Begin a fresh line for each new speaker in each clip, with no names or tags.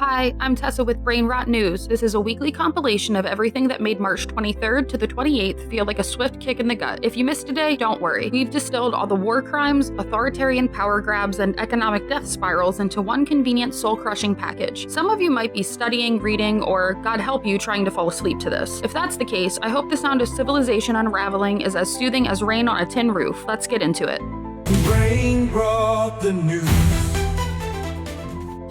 Hi, I'm Tessa with Brainrot News. This is a weekly compilation of everything that made March 23rd to the 28th feel like a swift kick in the gut. If you missed a day, don't worry. We've distilled all the war crimes, authoritarian power grabs, and economic death spirals into one convenient soul-crushing package. Some of you might be studying, reading, or, God help you, trying to fall asleep to this. If that's the case, I hope the sound of civilization unraveling is as soothing as rain on a tin roof. Let's get into it.
Brainrot the news.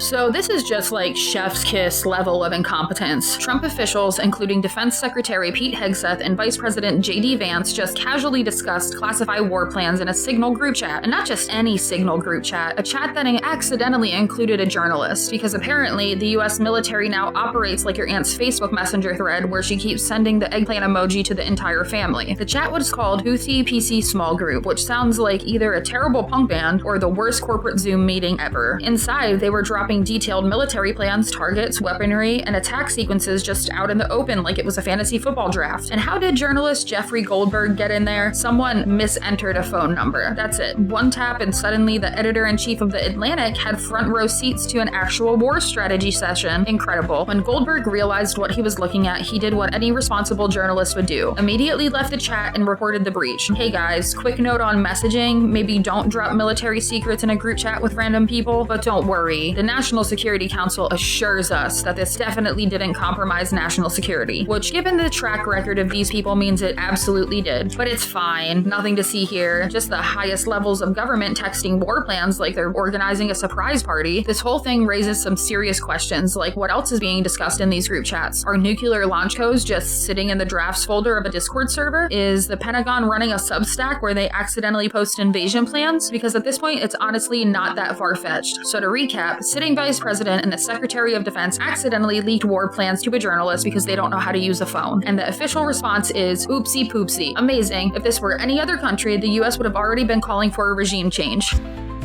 So this is just like chef's kiss level of incompetence. Trump officials, including Defense Secretary Pete Hegseth and Vice President J.D. Vance, just casually discussed classified war plans in a Signal group chat. And not just any Signal group chat, a chat that accidentally included a journalist, because apparently the US military now operates like your aunt's Facebook Messenger thread where she keeps sending the eggplant emoji to the entire family. The chat was called Houthi PC Small Group, which sounds like either a terrible punk band or the worst corporate Zoom meeting ever. Inside, they were dropping detailed military plans, targets, weaponry, and attack sequences just out in the open like it was a fantasy football draft. And how did journalist Jeffrey Goldberg get in there? Someone misentered a phone number. That's it. One tap and suddenly the editor-in-chief of The Atlantic had front row seats to an actual war strategy session. Incredible. When Goldberg realized what he was looking at, he did what any responsible journalist would do. Immediately left the chat and reported the breach. Hey guys, quick note on messaging. Maybe don't drop military secrets in a group chat with random people, but don't worry. The National Security Council assures us that this definitely didn't compromise national security, which given the track record of these people means it absolutely did. But it's fine, nothing to see here. Just the highest levels of government texting war plans like they're organizing a surprise party. This whole thing raises some serious questions, like what else is being discussed in these group chats? Are nuclear launch codes just sitting in the drafts folder of a Discord server? Is the Pentagon running a Substack where they accidentally post invasion plans? Because at this point, it's honestly not that far-fetched. So to recap, sitting Vice President and the Secretary of Defense accidentally leaked war plans to a journalist because they don't know how to use a phone. And the official response is, oopsie poopsie. Amazing. If this were any other country, the US would have already been calling for a regime change.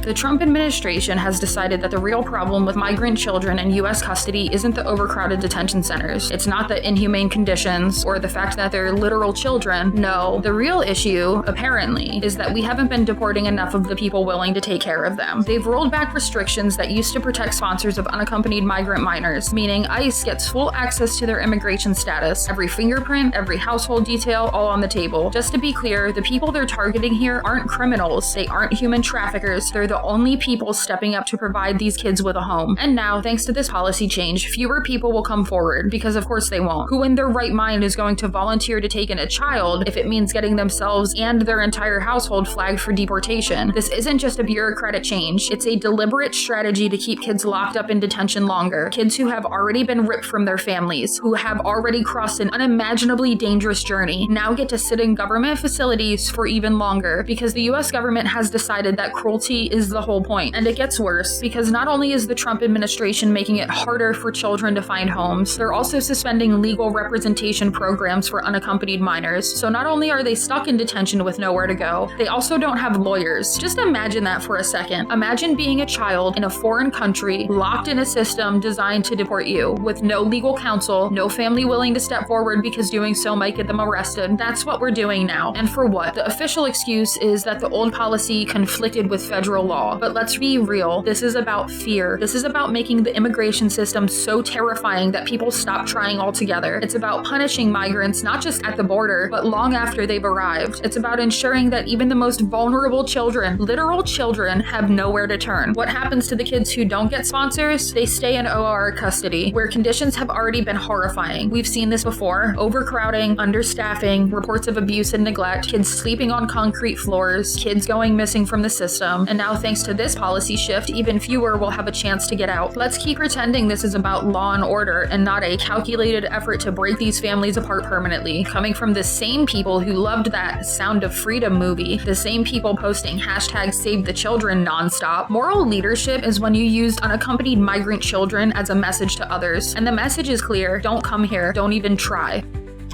The Trump administration has decided that the real problem with migrant children in U.S. custody isn't the overcrowded detention centers. It's not the inhumane conditions or the fact that they're literal children. No, the real issue, apparently, is that we haven't been deporting enough of the people willing to take care of them. They've rolled back restrictions that used to protect sponsors of unaccompanied migrant minors, meaning ICE gets full access to their immigration status, every fingerprint, every household detail, all on the table. Just to be clear, the people they're targeting here aren't criminals. They aren't human traffickers. They're the only people stepping up to provide these kids with a home. And now, thanks to this policy change, fewer people will come forward, because of course they won't. Who in their right mind is going to volunteer to take in a child if it means getting themselves and their entire household flagged for deportation? This isn't just a bureaucratic change, it's a deliberate strategy to keep kids locked up in detention longer. Kids who have already been ripped from their families, who have already crossed an unimaginably dangerous journey, now get to sit in government facilities for even longer, because the US government has decided that cruelty is the whole point. And it gets worse, because not only is the Trump administration making it harder for children to find homes, they're also suspending legal representation programs for unaccompanied minors. So not only are they stuck in detention with nowhere to go, they also don't have lawyers. Just imagine that for a second. Imagine being a child in a foreign country, locked in a system designed to deport you, with no legal counsel, no family willing to step forward because doing so might get them arrested. That's what we're doing now. And for what? The official excuse is that the old policy conflicted with federal law. But let's be real, this is about fear. This is about making the immigration system so terrifying that people stop trying altogether. It's about punishing migrants not just at the border, but long after they've arrived. It's about ensuring that even the most vulnerable children, literal children, have nowhere to turn. What happens to the kids who don't get sponsors? They stay in OR custody, where conditions have already been horrifying. We've seen this before. Overcrowding, understaffing, reports of abuse and neglect, kids sleeping on concrete floors, kids going missing from the system, and now thanks to this policy shift, even fewer will have a chance to get out. Let's keep pretending this is about law and order and not a calculated effort to break these families apart permanently. Coming from the same people who loved that Sound of Freedom movie, the same people posting hashtag Save the Children nonstop. Moral leadership is when you use unaccompanied migrant children as a message to others. And the message is clear: don't come here, don't even try.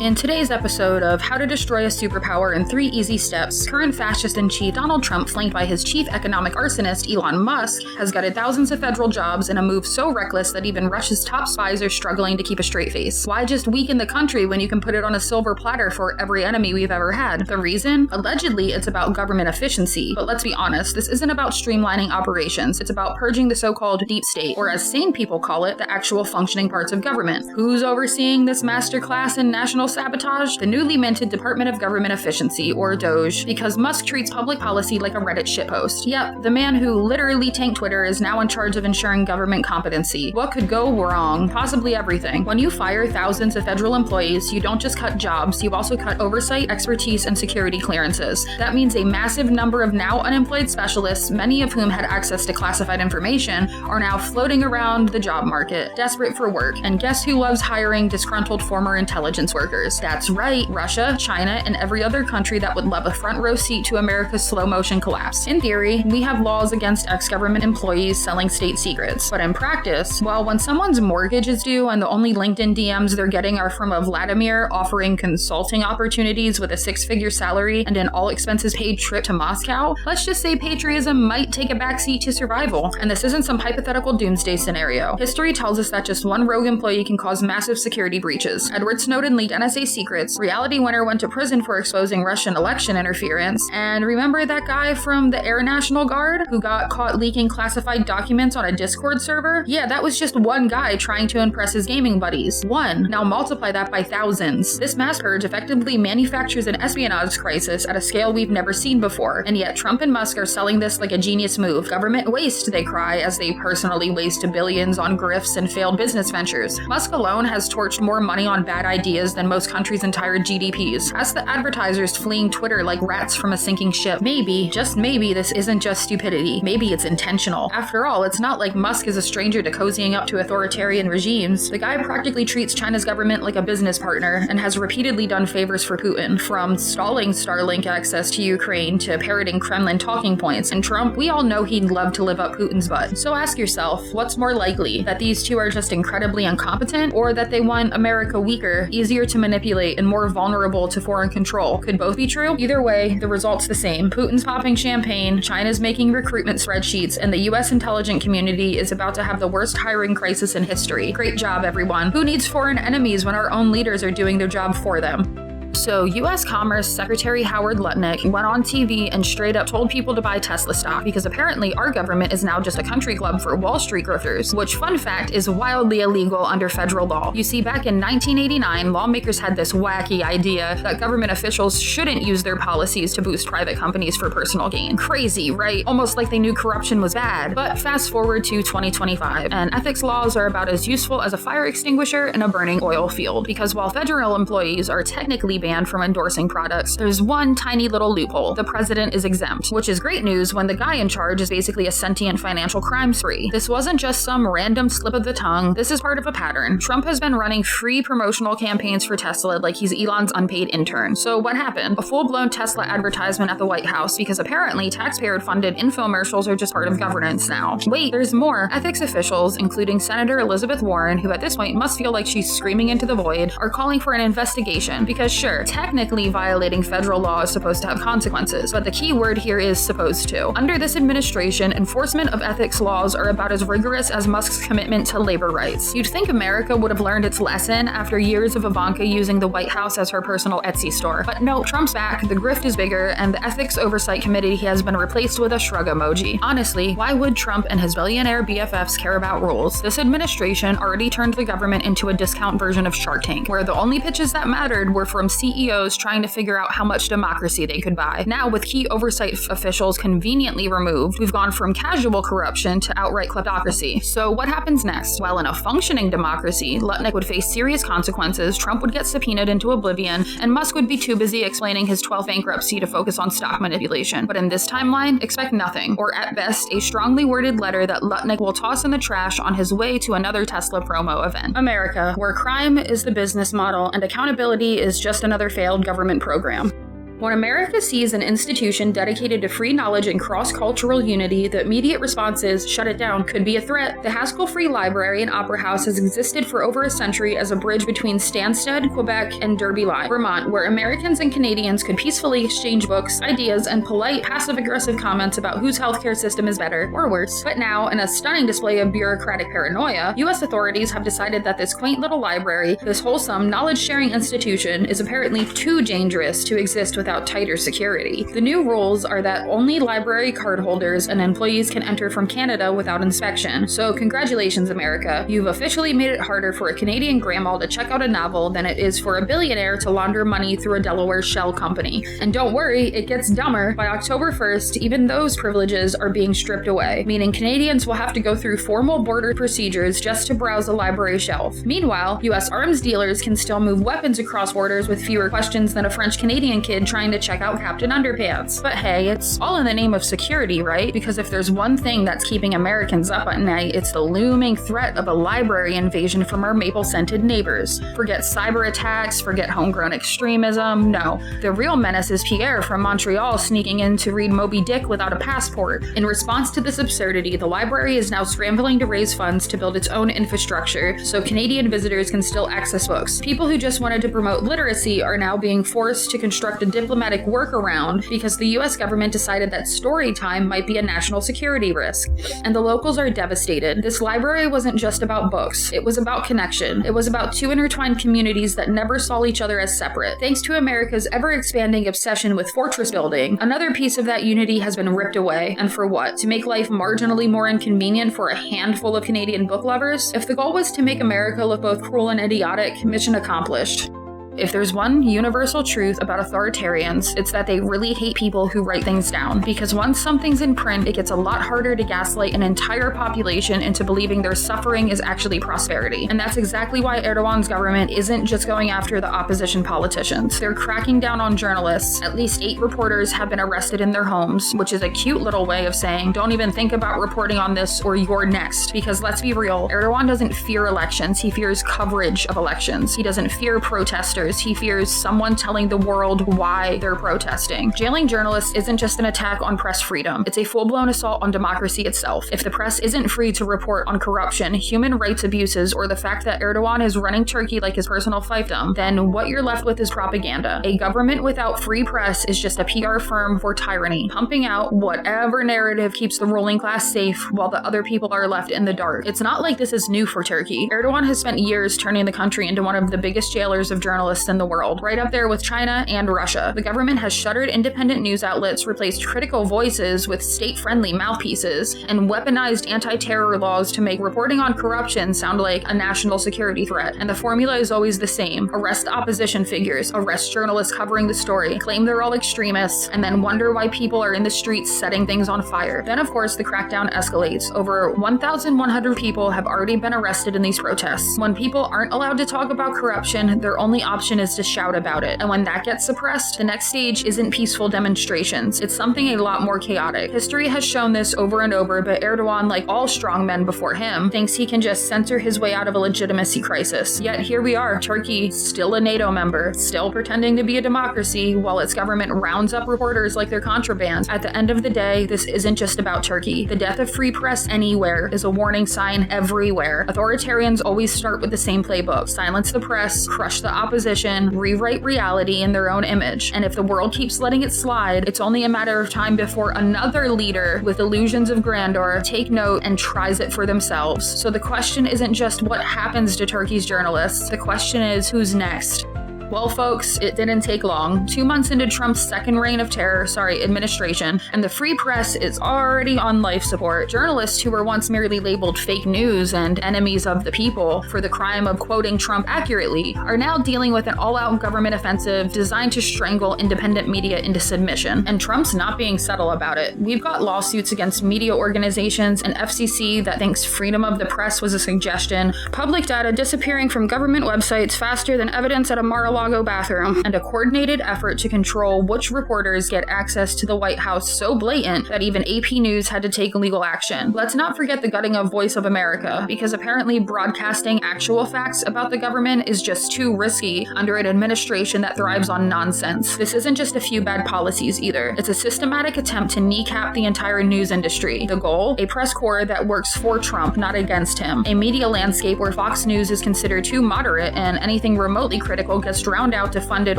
In today's episode of How to Destroy a Superpower in 3 Easy Steps, current fascist-in-chief Donald Trump, flanked by his chief economic arsonist Elon Musk, has gutted thousands of federal jobs in a move so reckless that even Russia's top spies are struggling to keep a straight face. Why just weaken the country when you can put it on a silver platter for every enemy we've ever had? The reason? Allegedly, it's about government efficiency. But let's be honest, this isn't about streamlining operations. It's about purging the so-called deep state, or as sane people call it, the actual functioning parts of government. Who's overseeing this masterclass in national sabotage? The newly minted Department of Government Efficiency, or DOGE, because Musk treats public policy like a Reddit shitpost. Yep, the man who literally tanked Twitter is now in charge of ensuring government competency. What could go wrong? Possibly everything. When you fire thousands of federal employees, you don't just cut jobs, you also cut oversight, expertise, and security clearances. That means a massive number of now unemployed specialists, many of whom had access to classified information, are now floating around the job market, desperate for work. And guess who loves hiring disgruntled former intelligence workers? That's right, Russia, China, and every other country that would love a front row seat to America's slow motion collapse. In theory, we have laws against ex-government employees selling state secrets. But in practice, well, when someone's mortgage is due and the only LinkedIn DMs they're getting are from a Vladimir offering consulting opportunities with a 6-figure salary and an all-expenses-paid trip to Moscow, let's just say patriotism might take a backseat to survival. And this isn't some hypothetical doomsday scenario. History tells us that just one rogue employee can cause massive security breaches. Edward Snowden leaked NSA secrets, Reality Winner went to prison for exposing Russian election interference, and remember that guy from the Air National Guard who got caught leaking classified documents on a Discord server? Yeah, that was just one guy trying to impress his gaming buddies. One. Now multiply that by thousands. This mass purge effectively manufactures an espionage crisis at a scale we've never seen before, and yet Trump and Musk are selling this like a genius move. Government waste, they cry, as they personally waste billions on grifts and failed business ventures. Musk alone has torched more money on bad ideas than most countries' entire GDPs. Ask the advertisers fleeing Twitter like rats from a sinking ship. Maybe, just maybe, this isn't just stupidity. Maybe it's intentional. After all, it's not like Musk is a stranger to cozying up to authoritarian regimes. The guy practically treats China's government like a business partner and has repeatedly done favors for Putin, from stalling Starlink access to Ukraine to parroting Kremlin talking points. And Trump, we all know he'd love to live up Putin's butt. So ask yourself, what's more likely? That these two are just incredibly incompetent, or that they want America weaker, easier to manipulate, and more vulnerable to foreign control? Could both be true? Either way, the result's the same. Putin's popping champagne, China's making recruitment spreadsheets, and the US intelligence community is about to have the worst hiring crisis in history. Great job, everyone. Who needs foreign enemies when our own leaders are doing their job for them? So, U.S. Commerce Secretary Howard Lutnick went on TV and straight up told people to buy Tesla stock because apparently our government is now just a country club for Wall Street grifters, which, fun fact, is wildly illegal under federal law. You see, back in 1989, lawmakers had this wacky idea that government officials shouldn't use their policies to boost private companies for personal gain. Crazy, right? Almost like they knew corruption was bad. But fast forward to 2025, and ethics laws are about as useful as a fire extinguisher in a burning oil field, because while federal employees are technically banned from endorsing products, there's one tiny little loophole. The president is exempt, which is great news when the guy in charge is basically a sentient financial crime spree. This wasn't just some random slip of the tongue. This is part of a pattern. Trump has been running free promotional campaigns for Tesla like he's Elon's unpaid intern. So what happened? A full-blown Tesla advertisement at the White House, because apparently taxpayer-funded infomercials are just part of governance now. Wait, there's more. Ethics officials, including Senator Elizabeth Warren, who at this point must feel like she's screaming into the void, are calling for an investigation because sure, technically violating federal law is supposed to have consequences, but the key word here is supposed to. Under this administration, enforcement of ethics laws are about as rigorous as Musk's commitment to labor rights. You'd think America would have learned its lesson after years of Ivanka using the White House as her personal Etsy store. But no, Trump's back, the grift is bigger, and the Ethics Oversight Committee has been replaced with a shrug emoji. Honestly, why would Trump and his billionaire BFFs care about rules? This administration already turned the government into a discount version of Shark Tank, where the only pitches that mattered were from CEOs trying to figure out how much democracy they could buy. Now, with key oversight officials conveniently removed, we've gone from casual corruption to outright kleptocracy. So what happens next? Well, in a functioning democracy, Lutnick would face serious consequences, Trump would get subpoenaed into oblivion, and Musk would be too busy explaining his 12th bankruptcy to focus on stock manipulation. But in this timeline, expect nothing, or at best, a strongly worded letter that Lutnick will toss in the trash on his way to another Tesla promo event. America, where crime is the business model and accountability is just another failed government program. When America sees an institution dedicated to free knowledge and cross-cultural unity, the immediate response is, shut it down, could be a threat. The Haskell Free Library and Opera House has existed for over a century as a bridge between Stansted, Quebec, and Derby, Vermont, where Americans and Canadians could peacefully exchange books, ideas, and polite, passive-aggressive comments about whose healthcare system is better or worse. But now, in a stunning display of bureaucratic paranoia, U.S. authorities have decided that this quaint little library, this wholesome, knowledge-sharing institution, is apparently too dangerous to exist without tighter security. The new rules are that only library cardholders and employees can enter from Canada without inspection. So congratulations, America. You've officially made it harder for a Canadian grandma to check out a novel than it is for a billionaire to launder money through a Delaware shell company. And don't worry, it gets dumber. By October 1st, even those privileges are being stripped away, meaning Canadians will have to go through formal border procedures just to browse a library shelf. Meanwhile, U.S. arms dealers can still move weapons across borders with fewer questions than a French-Canadian kid trying to check out Captain Underpants. But hey, it's all in the name of security, right? Because if there's one thing that's keeping Americans up at night, it's the looming threat of a library invasion from our maple-scented neighbors. Forget cyber attacks, forget homegrown extremism. No, the real menace is Pierre from Montreal sneaking in to read Moby Dick without a passport. In response to this absurdity, the library is now scrambling to raise funds to build its own infrastructure so Canadian visitors can still access books. People who just wanted to promote literacy are now being forced to construct a diplomatic workaround because the US government decided that story time might be a national security risk. And the locals are devastated. This library wasn't just about books. It was about connection. It was about two intertwined communities that never saw each other as separate. Thanks to America's ever-expanding obsession with fortress building, another piece of that unity has been ripped away. And for what? To make life marginally more inconvenient for a handful of Canadian book lovers? If the goal was to make America look both cruel and idiotic, mission accomplished. If there's one universal truth about authoritarians, it's that they really hate people who write things down. Because once something's in print, it gets a lot harder to gaslight an entire population into believing their suffering is actually prosperity. And that's exactly why Erdogan's government isn't just going after the opposition politicians. They're cracking down on journalists. At least 8 reporters have been arrested in their homes, which is a cute little way of saying, don't even think about reporting on this or you're next. Because let's be real, Erdogan doesn't fear elections, he fears coverage of elections. He doesn't fear protesters. He fears someone telling the world why they're protesting. Jailing journalists isn't just an attack on press freedom. It's a full-blown assault on democracy itself. If the press isn't free to report on corruption, human rights abuses, or the fact that Erdogan is running Turkey like his personal fiefdom, then what you're left with is propaganda. A government without free press is just a PR firm for tyranny, pumping out whatever narrative keeps the ruling class safe while the other people are left in the dark. It's not like this is new for Turkey. Erdogan has spent years turning the country into one of the biggest jailers of journalists in the world, right up there with China and Russia. The government has shuttered independent news outlets, replaced critical voices with state-friendly mouthpieces, and weaponized anti-terror laws to make reporting on corruption sound like a national security threat. And the formula is always the same. Arrest opposition figures, arrest journalists covering the story, claim they're all extremists, and then wonder why people are in the streets setting things on fire. Then, of course, the crackdown escalates. Over 1,100 people have already been arrested in these protests. When people aren't allowed to talk about corruption, their only option is to shout about it. And when that gets suppressed, the next stage isn't peaceful demonstrations. It's something a lot more chaotic. History has shown this over and over, but Erdogan, like all strong men before him, thinks he can just censor his way out of a legitimacy crisis. Yet here we are, Turkey, still a NATO member, still pretending to be a democracy, while its government rounds up reporters like they're contraband. At the end of the day, this isn't just about Turkey. The death of free press anywhere is a warning sign everywhere. Authoritarians always start with the same playbook: silence the press, crush the opposition, rewrite reality in their own image. And if the world keeps letting it slide, it's only a matter of time before another leader with illusions of grandeur take note and tries it for themselves. So the question isn't just what happens to Turkey's journalists, the question is who's next. Well, folks, it didn't take long. 2 months into Trump's second reign of terror, administration, and the free press is already on life support. Journalists who were once merely labeled fake news and enemies of the people for the crime of quoting Trump accurately are now dealing with an all-out government offensive designed to strangle independent media into submission. And Trump's not being subtle about it. We've got lawsuits against media organizations and FCC that thinks freedom of the press was a suggestion, public data disappearing from government websites faster than evidence at a Mar-a-Lago Mar-a-Lago bathroom, and a coordinated effort to control which reporters get access to the White House so blatant that even AP News had to take legal action. Let's not forget the gutting of Voice of America, because apparently broadcasting actual facts about the government is just too risky under an administration that thrives on nonsense. This isn't just a few bad policies either. It's a systematic attempt to kneecap the entire news industry. The goal? A press corps that works for Trump, not against him. A media landscape where Fox News is considered too moderate and anything remotely critical gets drowned out, defunded,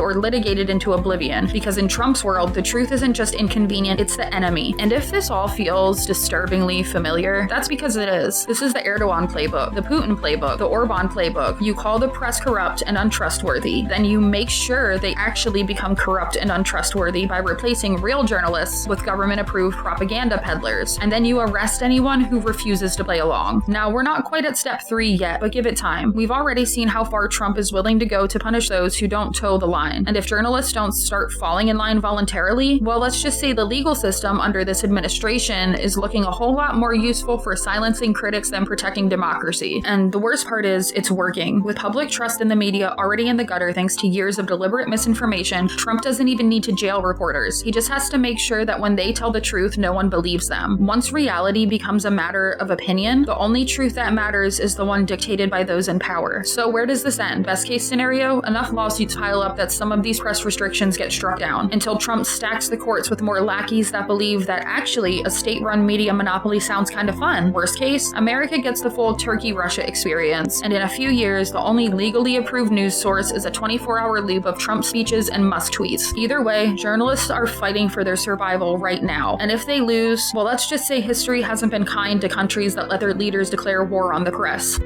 or litigated into oblivion. Because in Trump's world, the truth isn't just inconvenient, it's the enemy. And if this all feels disturbingly familiar, that's because it is. This is the Erdogan playbook, the Putin playbook, the Orban playbook. You call the press corrupt and untrustworthy, then you make sure they actually become corrupt and untrustworthy by replacing real journalists with government-approved propaganda peddlers. And then you arrest anyone who refuses to play along. Now, we're not quite at step 3 yet, but give it time. We've already seen how far Trump is willing to go to punish those who don't toe the line. And if journalists don't start falling in line voluntarily, well, let's just say the legal system under this administration is looking a whole lot more useful for silencing critics than protecting democracy. And the worst part is, it's working. With public trust in the media already in the gutter thanks to years of deliberate misinformation, Trump doesn't even need to jail reporters. He just has to make sure that when they tell the truth, no one believes them. Once reality becomes a matter of opinion, the only truth that matters is the one dictated by those in power. So where does this end? Best case scenario, enough lawsuits pile up that some of these press restrictions get struck down, until Trump stacks the courts with more lackeys that believe that actually a state-run media monopoly sounds kind of fun. Worst case, America gets the full Turkey-Russia experience, and in a few years, the only legally approved news source is a 24-hour loop of Trump speeches and Musk tweets. Either way, journalists are fighting for their survival right now, and if they lose, well, let's just say history hasn't been kind to countries that let their leaders declare war on the press.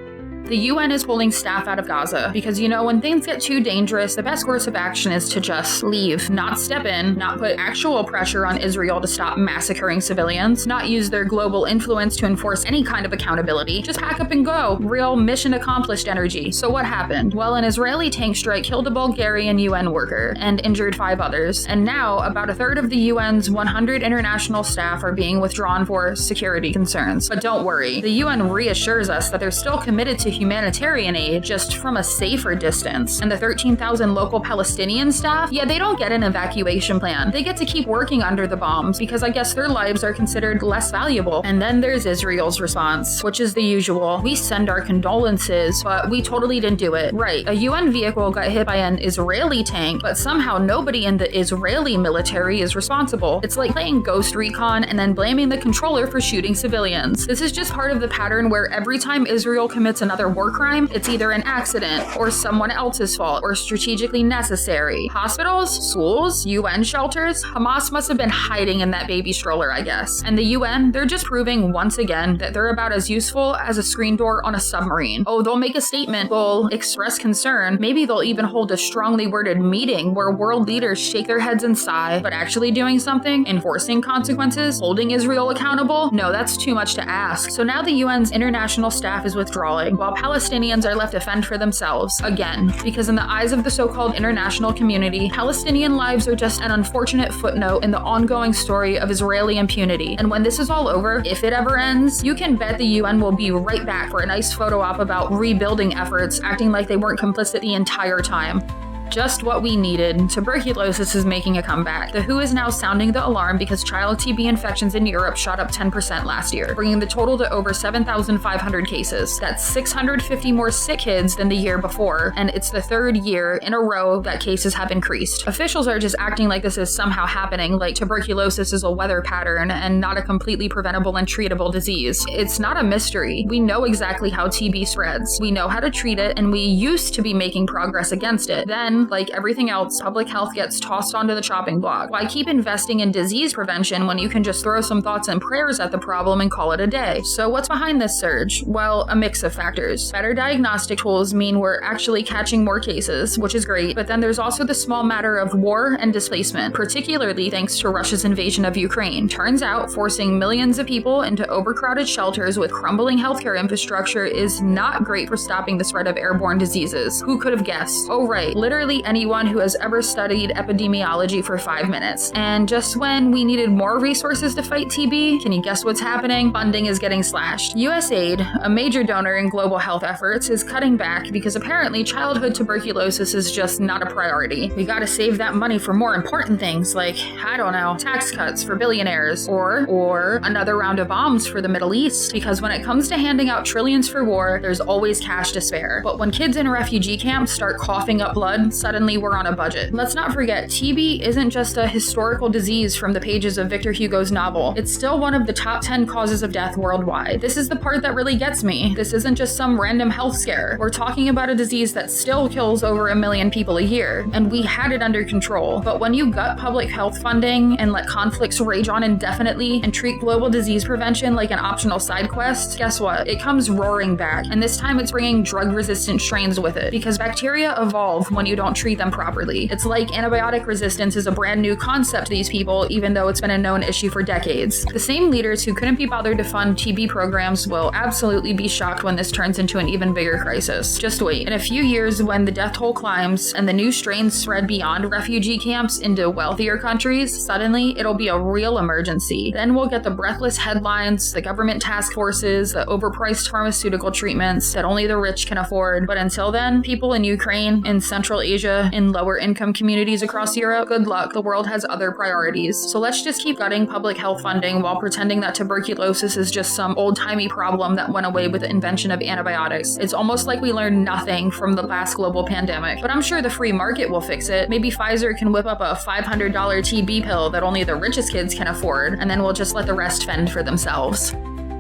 The UN is pulling staff out of Gaza because, you know, when things get too dangerous, the best course of action is to just leave, not step in, not put actual pressure on Israel to stop massacring civilians, not use their global influence to enforce any kind of accountability, just pack up and go. Real mission accomplished energy. So what happened? Well, an Israeli tank strike killed a Bulgarian UN worker and injured 5 others, and now about a third of the UN's 100 international staff are being withdrawn for security concerns. But don't worry, the UN reassures us that they're still committed to humanitarian aid, just from a safer distance. And the 13,000 local Palestinian staff, yeah, they don't get an evacuation plan. They get to keep working under the bombs because I guess their lives are considered less valuable. And then there's Israel's response, which is the usual. We send our condolences, but we totally didn't do it. Right, a UN vehicle got hit by an Israeli tank, but somehow nobody in the Israeli military is responsible. It's like playing Ghost Recon and then blaming the controller for shooting civilians. This is just part of the pattern where every time Israel commits another war crime, it's either an accident or someone else's fault or strategically necessary. Hospitals, schools, UN shelters, Hamas must have been hiding in that baby stroller, I guess. And the UN, they're just proving once again that they're about as useful as a screen door on a submarine. Oh, they'll make a statement, they'll express concern, maybe they'll even hold a strongly worded meeting where world leaders shake their heads and sigh, but actually doing something, enforcing consequences, holding Israel accountable? No, that's too much to ask. So now the UN's international staff is withdrawing, while Palestinians are left to fend for themselves, again, because in the eyes of the so-called international community, Palestinian lives are just an unfortunate footnote in the ongoing story of Israeli impunity. And when this is all over, if it ever ends, you can bet the UN will be right back for a nice photo op about rebuilding efforts, acting like they weren't complicit the entire time. Just what we needed. Tuberculosis is making a comeback. The WHO is now sounding the alarm because child TB infections in Europe shot up 10% last year, bringing the total to over 7,500 cases. That's 650 more sick kids than the year before, and it's the 3rd year in a row that cases have increased. Officials are just acting like this is somehow happening, like tuberculosis is a weather pattern and not a completely preventable and treatable disease. It's not a mystery. We know exactly how TB spreads. We know how to treat it, and we used to be making progress against it. Then, like everything else, public health gets tossed onto the chopping block. Why keep investing in disease prevention when you can just throw some thoughts and prayers at the problem and call it a day? So what's behind this surge? Well, a mix of factors. Better diagnostic tools mean we're actually catching more cases, which is great, but then there's also the small matter of war and displacement, particularly thanks to Russia's invasion of Ukraine. Turns out, forcing millions of people into overcrowded shelters with crumbling healthcare infrastructure is not great for stopping the spread of airborne diseases. Who could have guessed? Oh right, literally literally anyone who has ever studied epidemiology for 5 minutes. And just when we needed more resources to fight TB, can you guess what's happening? Funding is getting slashed. USAID, a major donor in global health efforts, is cutting back because apparently childhood tuberculosis is just not a priority. We gotta save that money for more important things like, I don't know, tax cuts for billionaires, or another round of bombs for the Middle East. Because when it comes to handing out trillions for war, there's always cash to spare. But when kids in refugee camps start coughing up blood, suddenly we're on a budget. Let's not forget, TB isn't just a historical disease from the pages of Victor Hugo's novel. It's still one of the top 10 causes of death worldwide. This is the part that really gets me. This isn't just some random health scare. We're talking about a disease that still kills over 1 million people a year, and we had it under control. But when you gut public health funding and let conflicts rage on indefinitely and treat global disease prevention like an optional side quest, guess what? It comes roaring back, and this time it's bringing drug-resistant strains with it, because bacteria evolve when you don't treat them properly. It's like antibiotic resistance is a brand new concept to these people, even though it's been a known issue for decades. The same leaders who couldn't be bothered to fund TB programs will absolutely be shocked when this turns into an even bigger crisis. Just wait. In a few years, when the death toll climbs and the new strains spread beyond refugee camps into wealthier countries, suddenly it'll be a real emergency. Then we'll get the breathless headlines, the government task forces, the overpriced pharmaceutical treatments that only the rich can afford. But until then, people in Ukraine, in Central Asia, in lower income communities across Europe, good luck. The world has other priorities. So let's just keep gutting public health funding while pretending that tuberculosis is just some old-timey problem that went away with the invention of antibiotics. It's almost like we learned nothing from the last global pandemic. But I'm sure the free market will fix it. Maybe Pfizer can whip up a $500 TB pill that only the richest kids can afford, and then we'll just let the rest fend for themselves.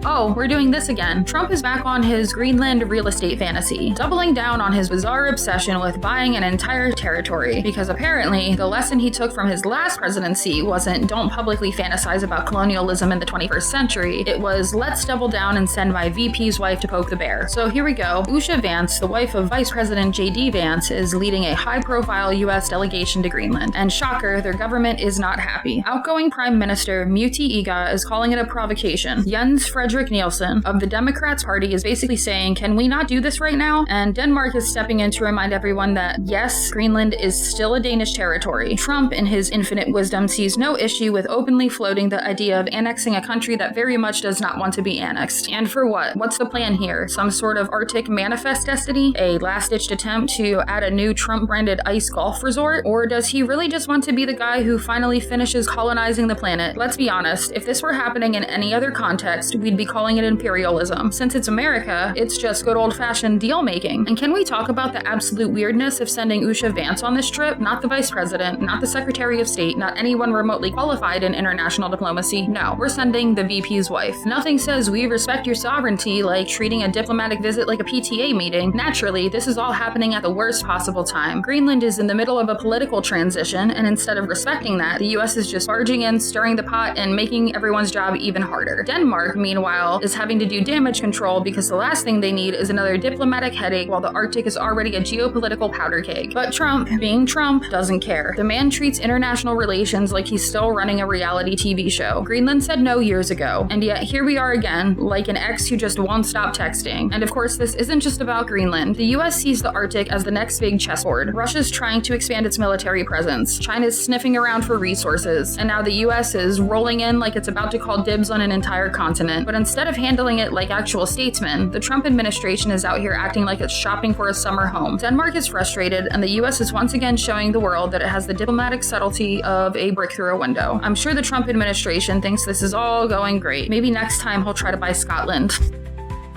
Oh, we're doing this again. Trump is back on his Greenland real estate fantasy, doubling down on his bizarre obsession with buying an entire territory, because apparently the lesson he took from his last presidency wasn't don't publicly fantasize about colonialism in the 21st century, it was let's double down and send my VP's wife to poke the bear. So here we go. Usha Vance, the wife of Vice President J.D. Vance, is leading a high-profile U.S. delegation to Greenland, and shocker, their government is not happy. Outgoing Prime Minister Muti Iga is calling it a provocation. Jens Frederick Nielsen of the Democrats Party is basically saying, can we not do this right now? And Denmark is stepping in to remind everyone that, yes, Greenland is still a Danish territory. Trump, in his infinite wisdom, sees no issue with openly floating the idea of annexing a country that very much does not want to be annexed. And for what? What's the plan here? Some sort of Arctic manifest destiny? A last-ditched attempt to add a new Trump-branded ice golf resort? Or does he really just want to be the guy who finally finishes colonizing the planet? Let's be honest, if this were happening in any other context, we'd be calling it imperialism. Since it's America, it's just good old-fashioned deal-making. And can we talk about the absolute weirdness of sending Usha Vance on this trip? Not the vice president, not the secretary of state, not anyone remotely qualified in international diplomacy. No, we're sending the VP's wife. Nothing says we respect your sovereignty like treating a diplomatic visit like a PTA meeting. Naturally, this is all happening at the worst possible time. Greenland is in the middle of a political transition, and instead of respecting that, the US is just barging in, stirring the pot, and making everyone's job even harder. Denmark, meanwhile, is having to do damage control because the last thing they need is another diplomatic headache while the Arctic is already a geopolitical powder keg. But Trump, being Trump, doesn't care. The man treats international relations like he's still running a reality TV show. Greenland said no years ago, and yet here we are again, like an ex who just won't stop texting. And of course, this isn't just about Greenland. The US sees the Arctic as the next big chessboard. Russia's trying to expand its military presence. China's sniffing around for resources. And now the US is rolling in like it's about to call dibs on an entire continent. But instead of handling it like actual statesmen, the Trump administration is out here acting like it's shopping for a summer home. Denmark is frustrated, and the US is once again showing the world that it has the diplomatic subtlety of a brick through a window. I'm sure the Trump administration thinks this is all going great. Maybe next time he'll try to buy Scotland.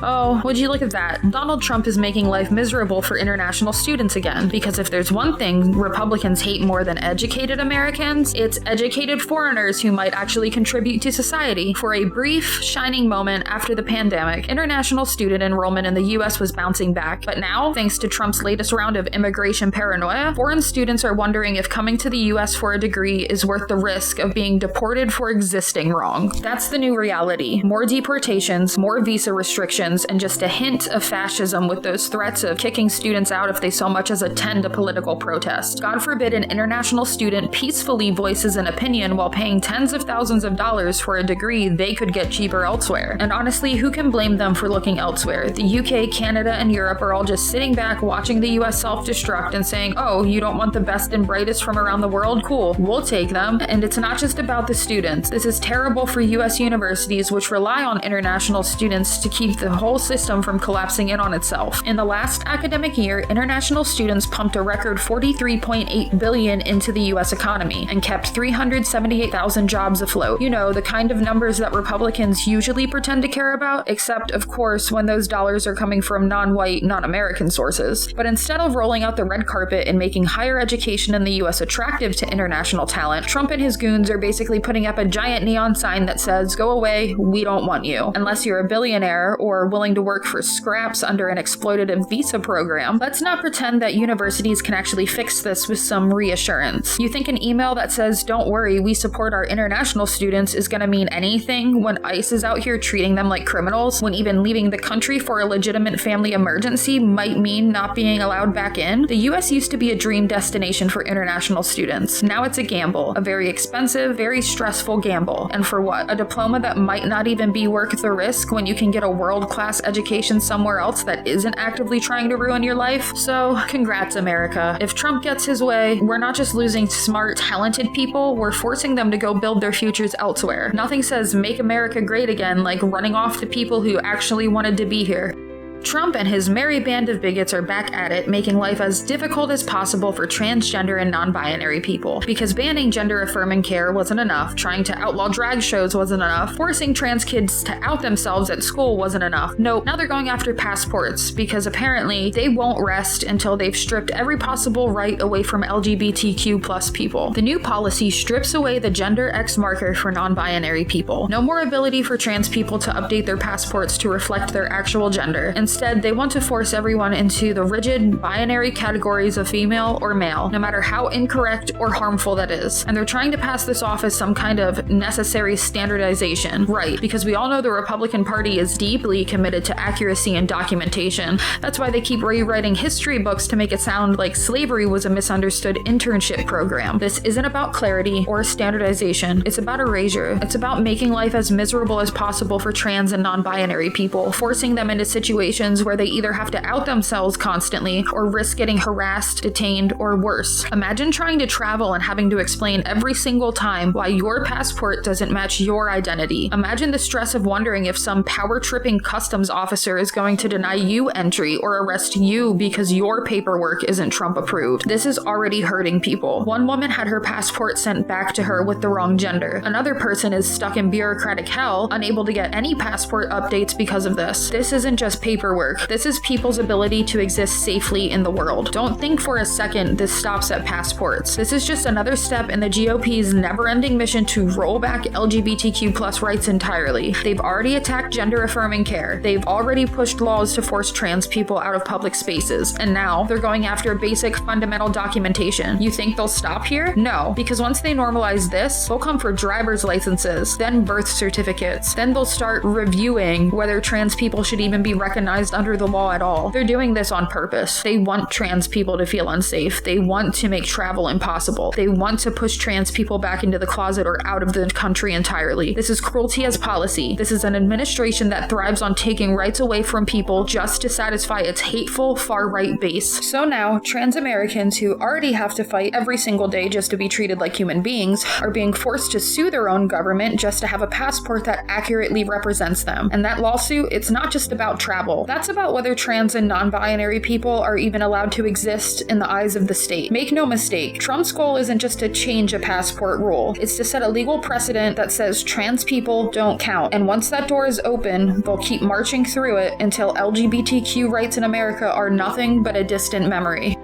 Oh, would you look at that? Donald Trump is making life miserable for international students again, because if there's one thing Republicans hate more than educated Americans, it's educated foreigners who might actually contribute to society. For a brief, shining moment after the pandemic, international student enrollment in the US was bouncing back. But now, thanks to Trump's latest round of immigration paranoia, foreign students are wondering if coming to the US for a degree is worth the risk of being deported for existing wrong. That's the new reality. More deportations, more visa restrictions, restrictions and just a hint of fascism with those threats of kicking students out if they so much as attend a political protest. God forbid an international student peacefully voices an opinion while paying tens of thousands of dollars for a degree they could get cheaper elsewhere. And honestly, who can blame them for looking elsewhere? The UK, Canada, and Europe are all just sitting back watching the US self-destruct and saying, oh, you don't want the best and brightest from around the world? Cool, we'll take them. And it's not just about the students. This is terrible for US universities, which rely on international students to keep the whole system from collapsing in on itself. In the last academic year, international students pumped a record $43.8 billion into the US economy and kept 378,000 jobs afloat. You know, the kind of numbers that Republicans usually pretend to care about, except, of course, when those dollars are coming from non-white, non-American sources. But instead of rolling out the red carpet and making higher education in the US attractive to international talent, Trump and his goons are basically putting up a giant neon sign that says, go away, we don't want you. Unless you're a billionaire or willing to work for scraps under an exploitative visa program. Let's not pretend that universities can actually fix this with some reassurance. You think an email that says, don't worry, we support our international students is going to mean anything when ICE is out here treating them like criminals, when even leaving the country for a legitimate family emergency might mean not being allowed back in? The US used to be a dream destination for international students. Now it's a gamble, a very expensive, very stressful gamble. And for what? A diploma that might not even be worth the risk when you can get a world-class education somewhere else that isn't actively trying to ruin your life? So, congrats, America. If Trump gets his way, we're not just losing smart, talented people, we're forcing them to go build their futures elsewhere. Nothing says make America great again like running off the people who actually wanted to be here. Trump and his merry band of bigots are back at it, making life as difficult as possible for transgender and non-binary people. Because banning gender-affirming care wasn't enough, trying to outlaw drag shows wasn't enough, forcing trans kids to out themselves at school wasn't enough. Nope, now they're going after passports, because apparently they won't rest until they've stripped every possible right away from LGBTQ+ people. The new policy strips away the gender X marker for non-binary people. No more ability for trans people to update their passports to reflect their actual gender. Instead, they want to force everyone into the rigid, binary categories of female or male, no matter how incorrect or harmful that is. And they're trying to pass this off as some kind of necessary standardization. Right, because we all know the Republican Party is deeply committed to accuracy and documentation. That's why they keep rewriting history books to make it sound like slavery was a misunderstood internship program. This isn't about clarity or standardization. It's about erasure. It's about making life as miserable as possible for trans and non-binary people, forcing them into situations where they either have to out themselves constantly or risk getting harassed, detained, or worse. Imagine trying to travel and having to explain every single time why your passport doesn't match your identity. Imagine the stress of wondering if some power-tripping customs officer is going to deny you entry or arrest you because your paperwork isn't Trump approved. This is already hurting people. One woman had her passport sent back to her with the wrong gender. Another person is stuck in bureaucratic hell, unable to get any passport updates because of this. This isn't just paperwork. This is people's ability to exist safely in the world. Don't think for a second this stops at passports. This is just another step in the GOP's never-ending mission to roll back LGBTQ+ rights entirely. They've already attacked gender-affirming care. They've already pushed laws to force trans people out of public spaces. And now they're going after basic fundamental documentation. You think they'll stop here? No, because once they normalize this, they'll come for driver's licenses, then birth certificates. Then they'll start reviewing whether trans people should even be recognized under the law at all. They're doing this on purpose. They want trans people to feel unsafe. They want to make travel impossible. They want to push trans people back into the closet or out of the country entirely. This is cruelty as policy. This is an administration that thrives on taking rights away from people just to satisfy its hateful far-right base. So now, trans Americans who already have to fight every single day just to be treated like human beings are being forced to sue their own government just to have a passport that accurately represents them. And that lawsuit, it's not just about travel. That's about whether trans and non-binary people are even allowed to exist in the eyes of the state. Make no mistake, Trump's goal isn't just to change a passport rule. It's to set a legal precedent that says trans people don't count. And once that door is open, they'll keep marching through it until LGBTQ rights in America are nothing but a distant memory.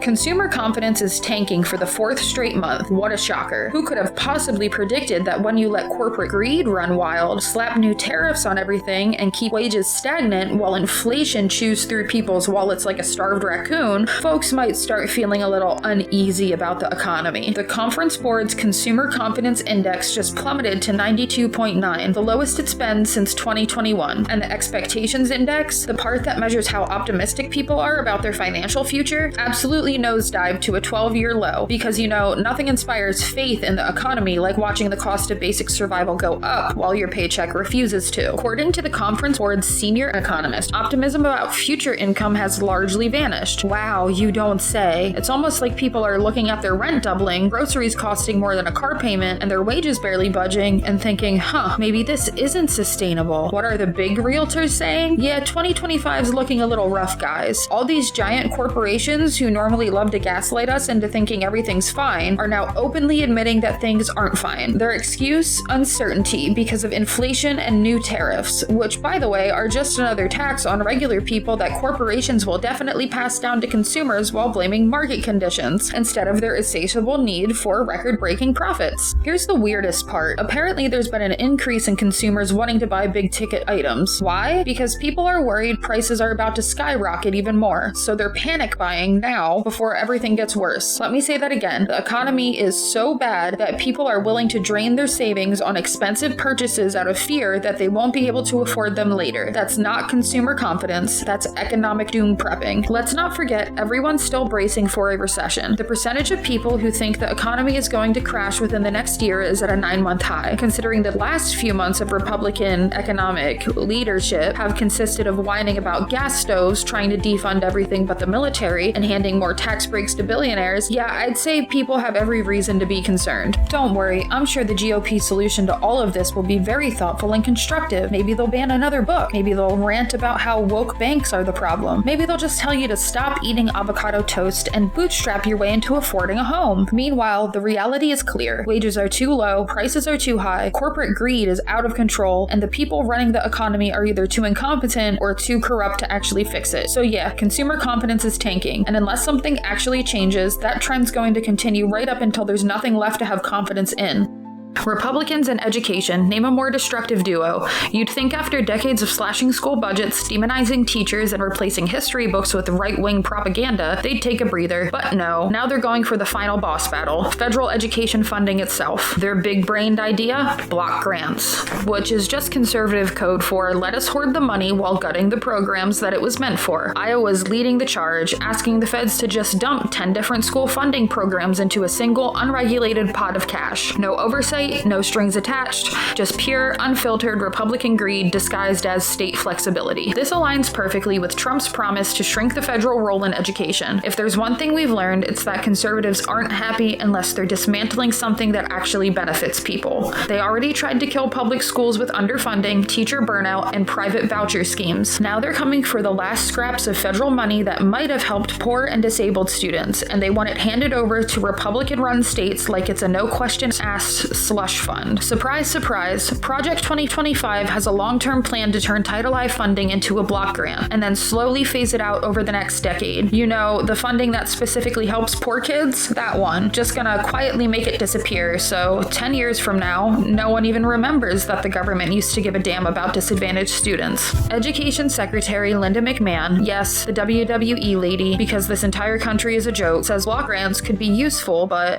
Consumer confidence is tanking for the 4th straight month. What a shocker. Who could have possibly predicted that when you let corporate greed run wild, slap new tariffs on everything, and keep wages stagnant while inflation chews through people's wallets like a starved raccoon, folks might start feeling a little uneasy about the economy. The Conference Board's Consumer Confidence Index just plummeted to 92.9, the lowest it's been since 2021. And the Expectations Index, the part that measures how optimistic people are about their financial future, absolutely nosedived to a 12-year low because, nothing inspires faith in the economy like watching the cost of basic survival go up while your paycheck refuses to. According to the Conference Board's senior economist, optimism about future income has largely vanished. Wow, you don't say. It's almost like people are looking at their rent doubling, groceries costing more than a car payment, and their wages barely budging, and thinking, maybe this isn't sustainable. What are the big realtors saying? Yeah, 2025's looking a little rough, guys. All these giant corporations who normally love to gaslight us into thinking everything's fine are now openly admitting that things aren't fine. Their excuse? Uncertainty because of inflation and new tariffs, which, by the way, are just another tax on regular people that corporations will definitely pass down to consumers while blaming market conditions, instead of their insatiable need for record-breaking profits. Here's the weirdest part. Apparently, there's been an increase in consumers wanting to buy big-ticket items. Why? Because people are worried prices are about to skyrocket even more, so they're panic buying now before everything gets worse. Let me say that again. The economy is so bad that people are willing to drain their savings on expensive purchases out of fear that they won't be able to afford them later. That's not consumer confidence, that's economic doom prepping. Let's not forget, everyone's still bracing for a recession. The percentage of people who think the economy is going to crash within the next year is at a 9-month high, considering the last few months of Republican economic leadership have consisted of whining about gas stoves, trying to defund everything but the military, and handing more tax breaks to billionaires. Yeah, I'd say people have every reason to be concerned. Don't worry, I'm sure the GOP solution to all of this will be very thoughtful and constructive. Maybe they'll ban another book. Maybe they'll rant about how woke banks are the problem. Maybe they'll just tell you to stop eating avocado toast and bootstrap your way into affording a home. Meanwhile, the reality is clear. Wages are too low, prices are too high, corporate greed is out of control, and the people running the economy are either too incompetent or too corrupt to actually fix it. So yeah, consumer confidence is tanking, and unless something actually changes, that trend's going to continue right up until there's nothing left to have confidence in. Republicans and education, name a more destructive duo. You'd think after decades of slashing school budgets, demonizing teachers, and replacing history books with right-wing propaganda, they'd take a breather. But no, now they're going for the final boss battle, federal education funding itself. Their big-brained idea? Block grants, which is just conservative code for let us hoard the money while gutting the programs that it was meant for. Iowa's leading the charge, asking the feds to just dump 10 different school funding programs into a single, unregulated pot of cash. No oversight, no strings attached, just pure, unfiltered Republican greed disguised as state flexibility. This aligns perfectly with Trump's promise to shrink the federal role in education. If there's one thing we've learned, it's that conservatives aren't happy unless they're dismantling something that actually benefits people. They already tried to kill public schools with underfunding, teacher burnout, and private voucher schemes. Now they're coming for the last scraps of federal money that might have helped poor and disabled students, and they want it handed over to Republican-run states like it's a no-question-asked slush fund. Surprise, surprise, Project 2025 has a long-term plan to turn Title I funding into a block grant, and then slowly phase it out over the next decade. The funding that specifically helps poor kids? That one. Just gonna quietly make it disappear, so 10 years from now, no one even remembers that the government used to give a damn about disadvantaged students. Education Secretary Linda McMahon, yes, the WWE lady, because this entire country is a joke, says block grants could be useful, but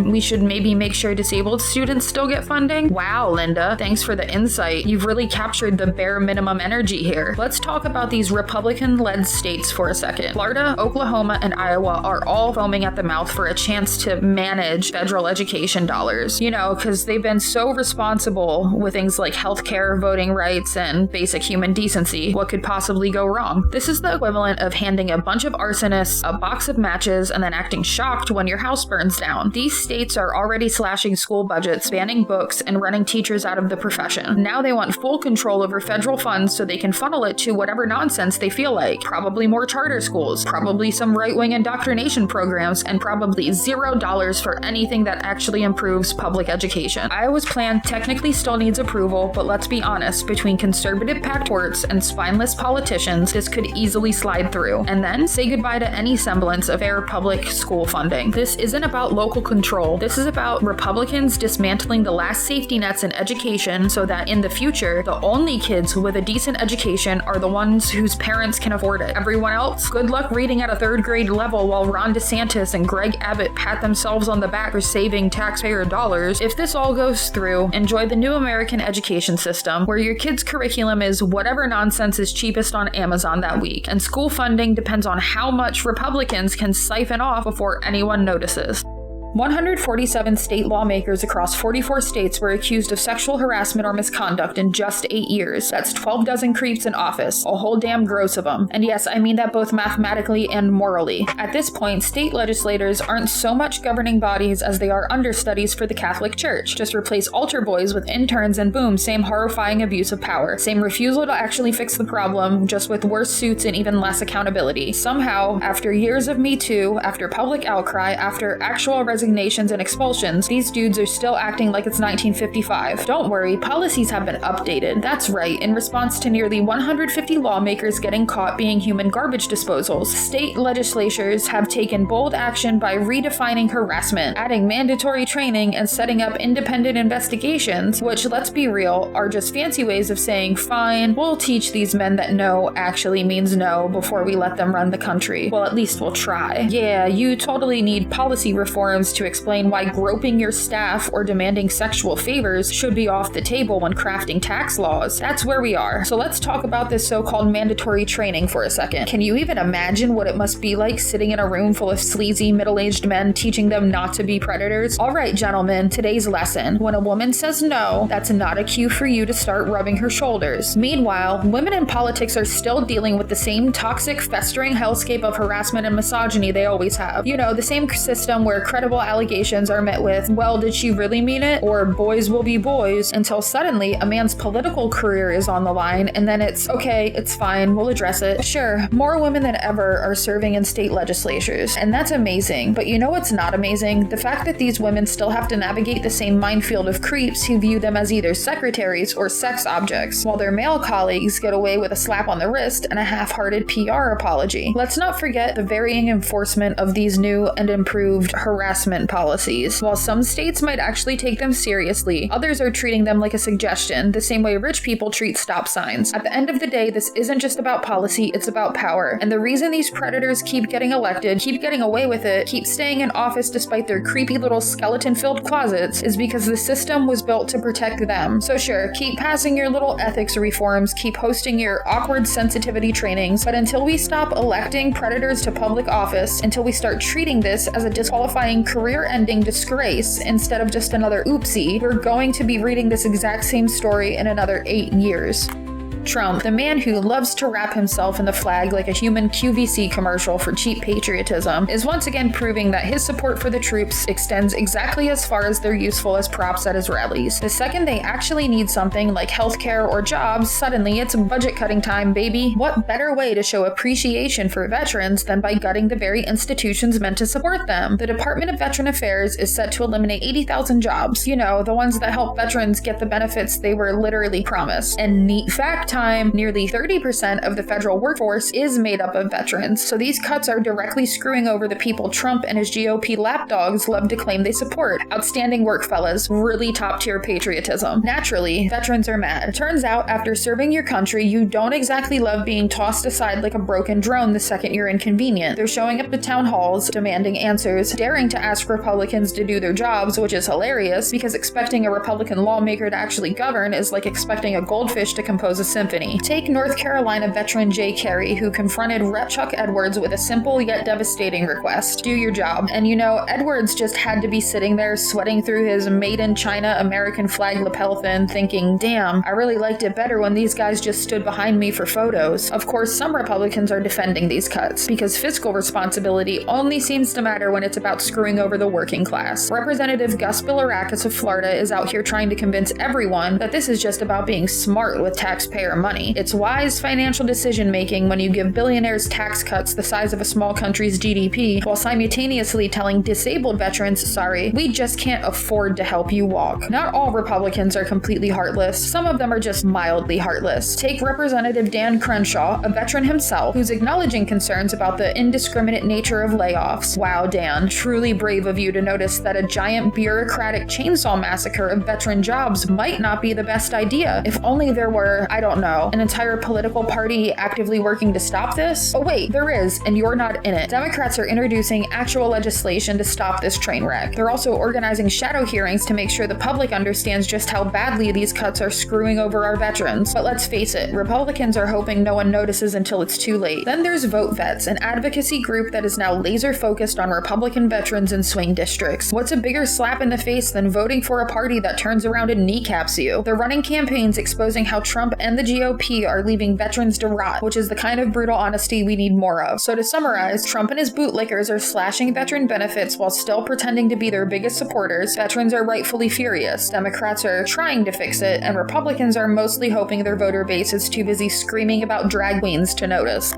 we should maybe make sure disabled students still get funding? Wow, Linda, thanks for the insight. You've really captured the bare minimum energy here. Let's talk about these Republican-led states for a second. Florida, Oklahoma, and Iowa are all foaming at the mouth for a chance to manage federal education dollars. Because they've been so responsible with things like healthcare, voting rights, and basic human decency. What could possibly go wrong? This is the equivalent of handing a bunch of arsonists a box of matches and then acting shocked when your house burns down. These states are already slashing school budgets banning books and running teachers out of the profession. Now they want full control over federal funds so they can funnel it to whatever nonsense they feel like. Probably more charter schools, probably some right-wing indoctrination programs, and probably $0 for anything that actually improves public education. Iowa's plan technically still needs approval, but let's be honest, between conservative packworts and spineless politicians, this could easily slide through. And then say goodbye to any semblance of fair public school funding. This isn't about local control. This is about Republicans dismantling the last safety nets in education so that in the future, the only kids with a decent education are the ones whose parents can afford it. Everyone else, good luck reading at a third grade level while Ron DeSantis and Greg Abbott pat themselves on the back for saving taxpayer dollars. If this all goes through, enjoy the new American education system where your kid's curriculum is whatever nonsense is cheapest on Amazon that week, and school funding depends on how much Republicans can siphon off before anyone notices. 147 state lawmakers across 44 states were accused of sexual harassment or misconduct in just 8 years. That's 12 dozen creeps in office, a whole damn gross of them. And yes, I mean that both mathematically and morally. At this point, state legislators aren't so much governing bodies as they are understudies for the Catholic Church. Just replace altar boys with interns and boom, same horrifying abuse of power. Same refusal to actually fix the problem, just with worse suits and even less accountability. Somehow, after years of Me Too, after public outcry, after actual resignations and expulsions, these dudes are still acting like it's 1955. Don't worry, policies have been updated. That's right, in response to nearly 150 lawmakers getting caught being human garbage disposals, state legislatures have taken bold action by redefining harassment, adding mandatory training, and setting up independent investigations, which, let's be real, are just fancy ways of saying, fine, we'll teach these men that no actually means no before we let them run the country. Well, at least we'll try. Yeah, you totally need policy reforms to explain why groping your staff or demanding sexual favors should be off the table when crafting tax laws. That's where we are. So let's talk about this so-called mandatory training for a second. Can you even imagine what it must be like sitting in a room full of sleazy middle-aged men teaching them not to be predators? All right, gentlemen, today's lesson. When a woman says no, that's not a cue for you to start rubbing her shoulders. Meanwhile, women in politics are still dealing with the same toxic, festering hellscape of harassment and misogyny they always have. You know, the same system where credible allegations are met with, well, did she really mean it? Or boys will be boys, until suddenly a man's political career is on the line, and then it's, okay, it's fine, we'll address it. Sure, more women than ever are serving in state legislatures, and that's amazing, but you know what's not amazing? The fact that these women still have to navigate the same minefield of creeps who view them as either secretaries or sex objects, while their male colleagues get away with a slap on the wrist and a half-hearted PR apology. Let's not forget the varying enforcement of these new and improved harassment policies. While some states might actually take them seriously, others are treating them like a suggestion, the same way rich people treat stop signs. At the end of the day, this isn't just about policy, it's about power. And the reason these predators keep getting elected, keep getting away with it, keep staying in office despite their creepy little skeleton-filled closets, is because the system was built to protect them. So sure, keep passing your little ethics reforms, keep hosting your awkward sensitivity trainings, but until we stop electing predators to public office, until we start treating this as a disqualifying career-ending disgrace instead of just another oopsie, we're going to be reading this exact same story in another 8 years. Trump, the man who loves to wrap himself in the flag like a human QVC commercial for cheap patriotism, is once again proving that his support for the troops extends exactly as far as they're useful as props at his rallies. The second they actually need something like healthcare or jobs, suddenly it's budget cutting time, baby. What better way to show appreciation for veterans than by gutting the very institutions meant to support them? The Department of Veteran Affairs is set to eliminate 80,000 jobs. You know, the ones that help veterans get the benefits they were literally promised. And neat fact time, nearly 30% of the federal workforce is made up of veterans, so these cuts are directly screwing over the people Trump and his GOP lapdogs love to claim they support. Outstanding work, fellas. Really top-tier patriotism. Naturally, veterans are mad. Turns out, after serving your country, you don't exactly love being tossed aside like a broken drone the second you're inconvenient. They're showing up to town halls, demanding answers, daring to ask Republicans to do their jobs, which is hilarious, because expecting a Republican lawmaker to actually govern is like expecting a goldfish to compose a symphony symphony. Take North Carolina veteran Jay Carey, who confronted Rep. Chuck Edwards with a simple yet devastating request: do your job. And Edwards just had to be sitting there sweating through his made in China American flag lapel thin, thinking, damn, I really liked it better when these guys just stood behind me for photos. Of course, some Republicans are defending these cuts, because fiscal responsibility only seems to matter when it's about screwing over the working class. Representative Gus Bilirakis of Florida is out here trying to convince everyone that this is just about being smart with taxpayer money. It's wise financial decision making when you give billionaires tax cuts the size of a small country's GDP, while simultaneously telling disabled veterans, sorry, we just can't afford to help you walk. Not all Republicans are completely heartless. Some of them are just mildly heartless. Take Representative Dan Crenshaw, a veteran himself, who's acknowledging concerns about the indiscriminate nature of layoffs. Wow, Dan, truly brave of you to notice that a giant bureaucratic chainsaw massacre of veteran jobs might not be the best idea. If only there were, I don't know, an entire political party actively working to stop this? Oh wait, there is, and you're not in it. Democrats are introducing actual legislation to stop this train wreck. They're also organizing shadow hearings to make sure the public understands just how badly these cuts are screwing over our veterans. But let's face it, Republicans are hoping no one notices until it's too late. Then there's Vote Vets, an advocacy group that is now laser focused on Republican veterans in swing districts. What's a bigger slap in the face than voting for a party that turns around and kneecaps you? They're running campaigns exposing how Trump and the GOP are leaving veterans to rot, which is the kind of brutal honesty we need more of. So to summarize, Trump and his bootlickers are slashing veteran benefits while still pretending to be their biggest supporters. Veterans are rightfully furious. Democrats are trying to fix it, and Republicans are mostly hoping their voter base is too busy screaming about drag queens to notice.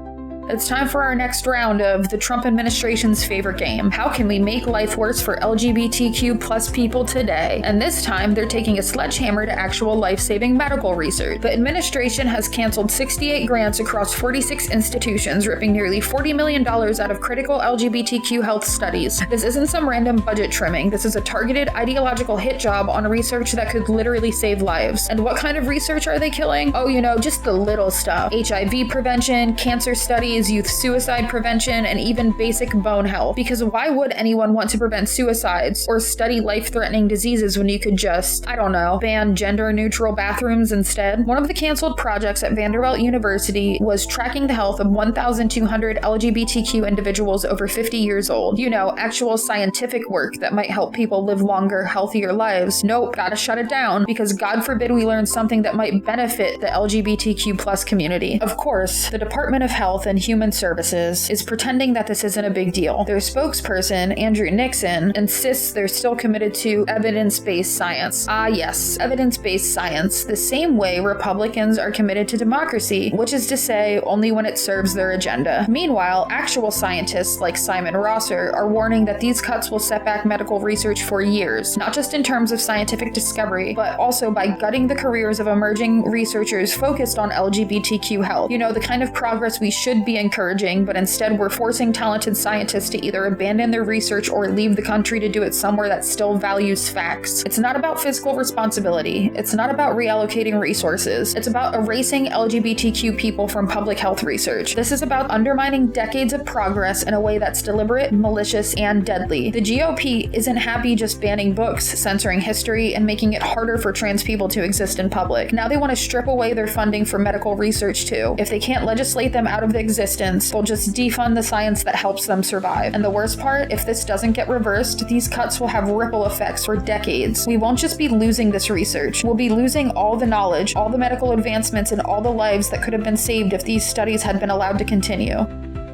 It's time for our next round of the Trump administration's favorite game. How can we make life worse for LGBTQ plus people today? And this time, they're taking a sledgehammer to actual life-saving medical research. The administration has canceled 68 grants across 46 institutions, ripping nearly $40 million out of critical LGBTQ health studies. This isn't some random budget trimming. This is a targeted ideological hit job on research that could literally save lives. And what kind of research are they killing? Oh, just the little stuff. HIV prevention, cancer studies, youth suicide prevention, and even basic bone health. Because why would anyone want to prevent suicides or study life-threatening diseases when you could just, I don't know, ban gender-neutral bathrooms instead? One of the canceled projects at Vanderbilt University was tracking the health of 1,200 LGBTQ individuals over 50 years old. Actual scientific work that might help people live longer, healthier lives. Nope, gotta shut it down, because God forbid we learn something that might benefit the LGBTQ plus community. Of course, the Department of Health and Human Services is pretending that this isn't a big deal. Their spokesperson, Andrew Nixon, insists they're still committed to evidence-based science. Ah yes, evidence-based science, the same way Republicans are committed to democracy, which is to say, only when it serves their agenda. Meanwhile, actual scientists like Simon Rosser are warning that these cuts will set back medical research for years, not just in terms of scientific discovery, but also by gutting the careers of emerging researchers focused on LGBTQ health. The kind of progress we should be encouraging, but instead we're forcing talented scientists to either abandon their research or leave the country to do it somewhere that still values facts. It's not about fiscal responsibility. It's not about reallocating resources. It's about erasing LGBTQ people from public health research. This is about undermining decades of progress in a way that's deliberate, malicious, and deadly. The GOP isn't happy just banning books, censoring history, and making it harder for trans people to exist in public. Now they want to strip away their funding for medical research too. If they can't legislate them out of the existence, they'll just defund the science that helps them survive. And the worst part, if this doesn't get reversed, these cuts will have ripple effects for decades. We won't just be losing this research, we'll be losing all the knowledge, all the medical advancements, and all the lives that could have been saved if these studies had been allowed to continue.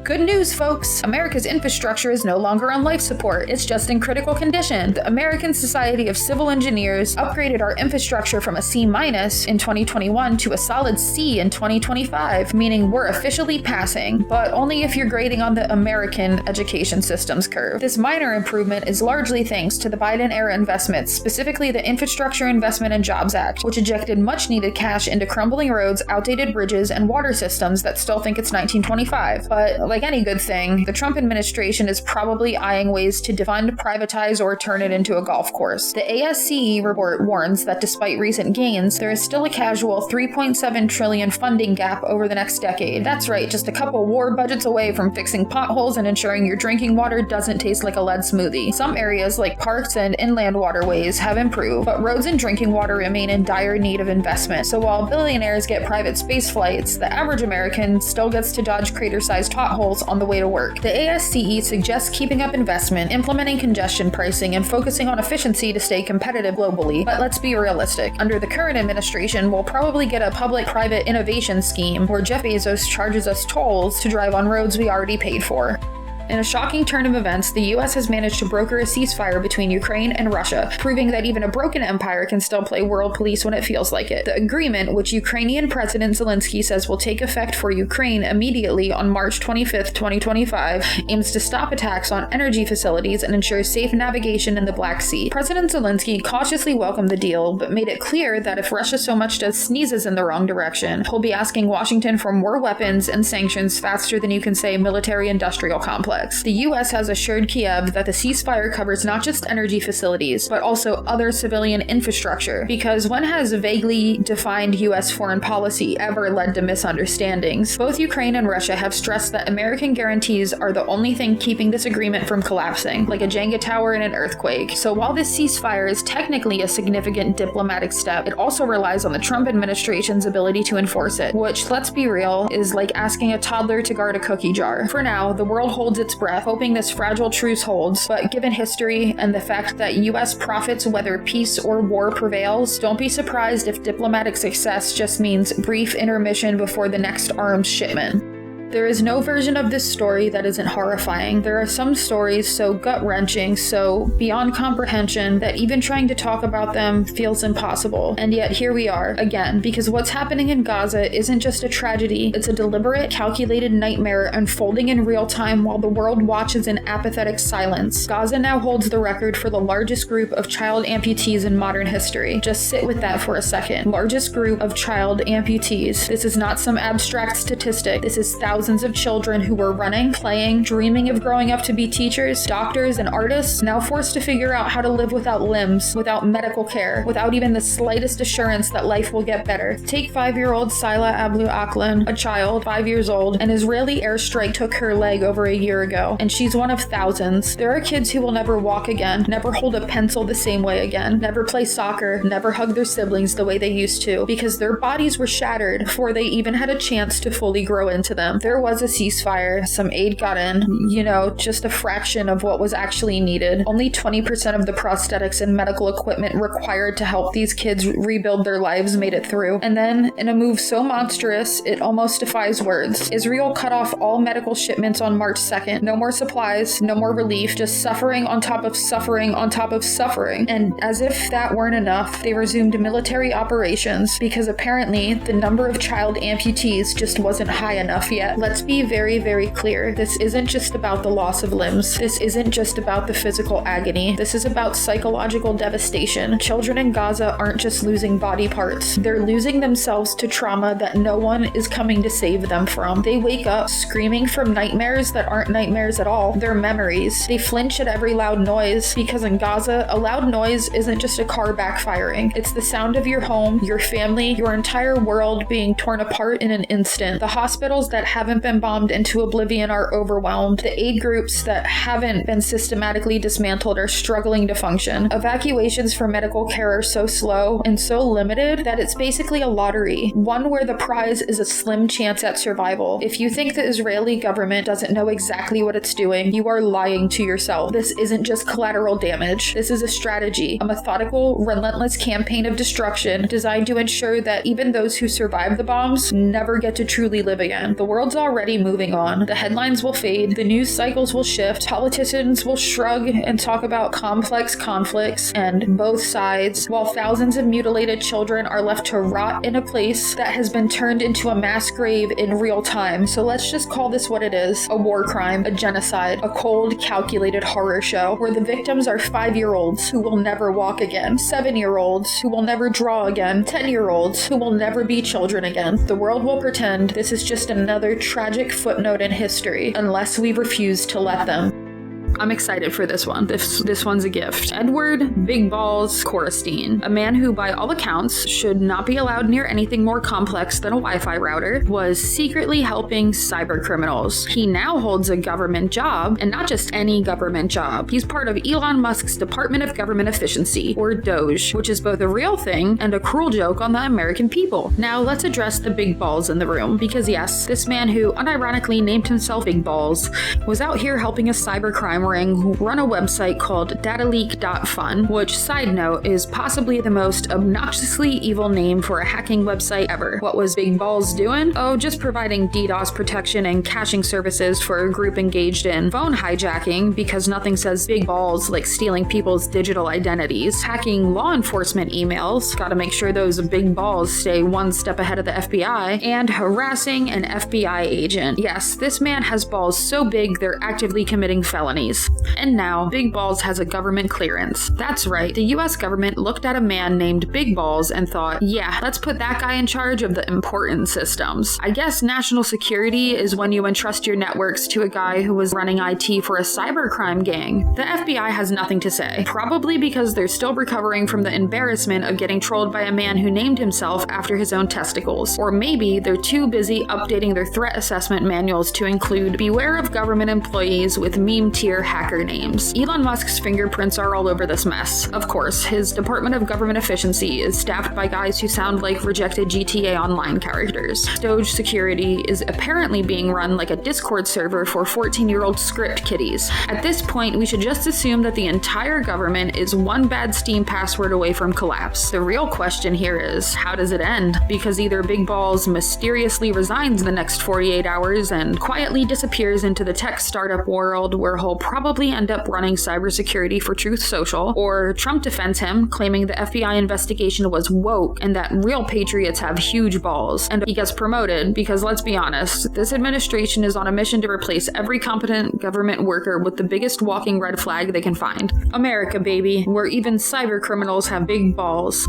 Good news, folks! America's infrastructure is no longer on life support, it's just in critical condition. The American Society of Civil Engineers upgraded our infrastructure from a C- in 2021 to a solid C in 2025, meaning we're officially passing, but only if you're grading on the American education systems curve. This minor improvement is largely thanks to the Biden-era investments, specifically the Infrastructure Investment and Jobs Act, which ejected much-needed cash into crumbling roads, outdated bridges, and water systems that still think it's 1925. But like any good thing, the Trump administration is probably eyeing ways to defund, privatize, or turn it into a golf course. The ASCE report warns that despite recent gains, there is still a casual $3.7 trillion funding gap over the next decade. That's right, just a couple war budgets away from fixing potholes and ensuring your drinking water doesn't taste like a lead smoothie. Some areas like parks and inland waterways have improved, but roads and drinking water remain in dire need of investment. So while billionaires get private space flights, the average American still gets to dodge crater-sized potholes on the way to work. The ASCE suggests keeping up investment, implementing congestion pricing, and focusing on efficiency to stay competitive globally. But let's be realistic. Under the current administration, we'll probably get a public-private innovation scheme where Jeff Bezos charges us tolls to drive on roads we already paid for. In a shocking turn of events, the US has managed to broker a ceasefire between Ukraine and Russia, proving that even a broken empire can still play world police when it feels like it. The agreement, which Ukrainian President Zelensky says will take effect for Ukraine immediately on March 25, 2025, aims to stop attacks on energy facilities and ensure safe navigation in the Black Sea. President Zelensky cautiously welcomed the deal, but made it clear that if Russia so much as sneezes in the wrong direction, he'll be asking Washington for more weapons and sanctions faster than you can say military-industrial complex. The US has assured Kiev that the ceasefire covers not just energy facilities, but also other civilian infrastructure, because when has vaguely defined US foreign policy ever led to misunderstandings? Both Ukraine and Russia have stressed that American guarantees are the only thing keeping this agreement from collapsing, like a Jenga tower in an earthquake. So while this ceasefire is technically a significant diplomatic step, it also relies on the Trump administration's ability to enforce it, which, let's be real, is like asking a toddler to guard a cookie jar. For now, the world holds its breath, hoping this fragile truce holds, but given history and the fact that US profits whether peace or war prevails, don't be surprised if diplomatic success just means brief intermission before the next arms shipment. There is no version of this story that isn't horrifying. There are some stories so gut-wrenching, so beyond comprehension, that even trying to talk about them feels impossible. And yet here we are, again, because what's happening in Gaza isn't just a tragedy, it's a deliberate, calculated nightmare unfolding in real time while the world watches in apathetic silence. Gaza now holds the record for the largest group of child amputees in modern history. Just sit with that for a second. Largest group of child amputees. This is not some abstract statistic. This is thousands of children who were running, playing, dreaming of growing up to be teachers, doctors, and artists, now forced to figure out how to live without limbs, without medical care, without even the slightest assurance that life will get better. Take 5-year-old Sila Ablu Aklan, a child, 5 years old. An Israeli airstrike took her leg over a year ago, and she's one of thousands. There are kids who will never walk again, never hold a pencil the same way again, never play soccer, never hug their siblings the way they used to, because their bodies were shattered before they even had a chance to fully grow into them. There was a ceasefire, some aid got in, just a fraction of what was actually needed. Only 20% of the prosthetics and medical equipment required to help these kids rebuild their lives made it through. And then, in a move so monstrous, it almost defies words, Israel cut off all medical shipments on March 2nd. No more supplies, no more relief, just suffering on top of suffering on top of suffering. And as if that weren't enough, they resumed military operations because apparently the number of child amputees just wasn't high enough yet. Let's be very, very clear. This isn't just about the loss of limbs. This isn't just about the physical agony. This is about psychological devastation. Children in Gaza aren't just losing body parts. They're losing themselves to trauma that no one is coming to save them from. They wake up screaming from nightmares that aren't nightmares at all. They're memories. They flinch at every loud noise because in Gaza, a loud noise isn't just a car backfiring. It's the sound of your home, your family, your entire world being torn apart in an instant. The hospitals that haven't been bombed into oblivion are overwhelmed. The aid groups that haven't been systematically dismantled are struggling to function. Evacuations for medical care are so slow and so limited that it's basically a lottery, one where the prize is a slim chance at survival. If you think the Israeli government doesn't know exactly what it's doing, you are lying to yourself. This isn't just collateral damage. This is a strategy, a methodical, relentless campaign of destruction designed to ensure that even those who survive the bombs never get to truly live again. The world's already moving on. The headlines will fade, the news cycles will shift, politicians will shrug and talk about complex conflicts and both sides, while thousands of mutilated children are left to rot in a place that has been turned into a mass grave in real time. So let's just call this what it is: a war crime, a genocide, a cold, calculated horror show where the victims are 5-year-olds who will never walk again, 7-year-olds who will never draw again, 10-year-olds who will never be children again. The world will pretend this is just another tragic footnote in history unless we refuse to let them. I'm excited for this one. This one's a gift. Edward Big Balls Korestein, a man who by all accounts should not be allowed near anything more complex than a Wi-Fi router, was secretly helping cyber criminals. He now holds a government job, and not just any government job. He's part of Elon Musk's Department of Government Efficiency, or DOGE, which is both a real thing and a cruel joke on the American people. Now let's address the big balls in the room, because yes, this man who unironically named himself Big Balls was out here helping a cybercrime ring run a website called dataleak.fun, which, side note, is possibly the most obnoxiously evil name for a hacking website ever. What was Big Balls doing? Oh, just providing DDoS protection and caching services for a group engaged in phone hijacking, because nothing says big balls like stealing people's digital identities, hacking law enforcement emails, gotta make sure those big balls stay one step ahead of the FBI, and harassing an FBI agent. Yes, this man has balls so big they're actively committing felonies. And now, Big Balls has a government clearance. That's right, the US government looked at a man named Big Balls and thought, yeah, let's put that guy in charge of the important systems. I guess national security is when you entrust your networks to a guy who was running IT for a cybercrime gang. The FBI has nothing to say, probably because they're still recovering from the embarrassment of getting trolled by a man who named himself after his own testicles. Or maybe they're too busy updating their threat assessment manuals to include beware of government employees with meme tier hacker names. Elon Musk's fingerprints are all over this mess. Of course, his Department of Government Efficiency is staffed by guys who sound like rejected GTA Online characters. DOGE security is apparently being run like a Discord server for 14-year-old script kiddies. At this point, we should just assume that the entire government is one bad Steam password away from collapse. The real question here is, how does it end? Because either Big Balls mysteriously resigns the next 48 hours and quietly disappears into the tech startup world where he'll probably end up running cybersecurity for Truth Social, or Trump defends him, claiming the FBI investigation was woke and that real patriots have huge balls, and he gets promoted because, let's be honest, this administration is on a mission to replace every competent government worker with the biggest walking red flag they can find. America, baby, where even cyber criminals have big balls.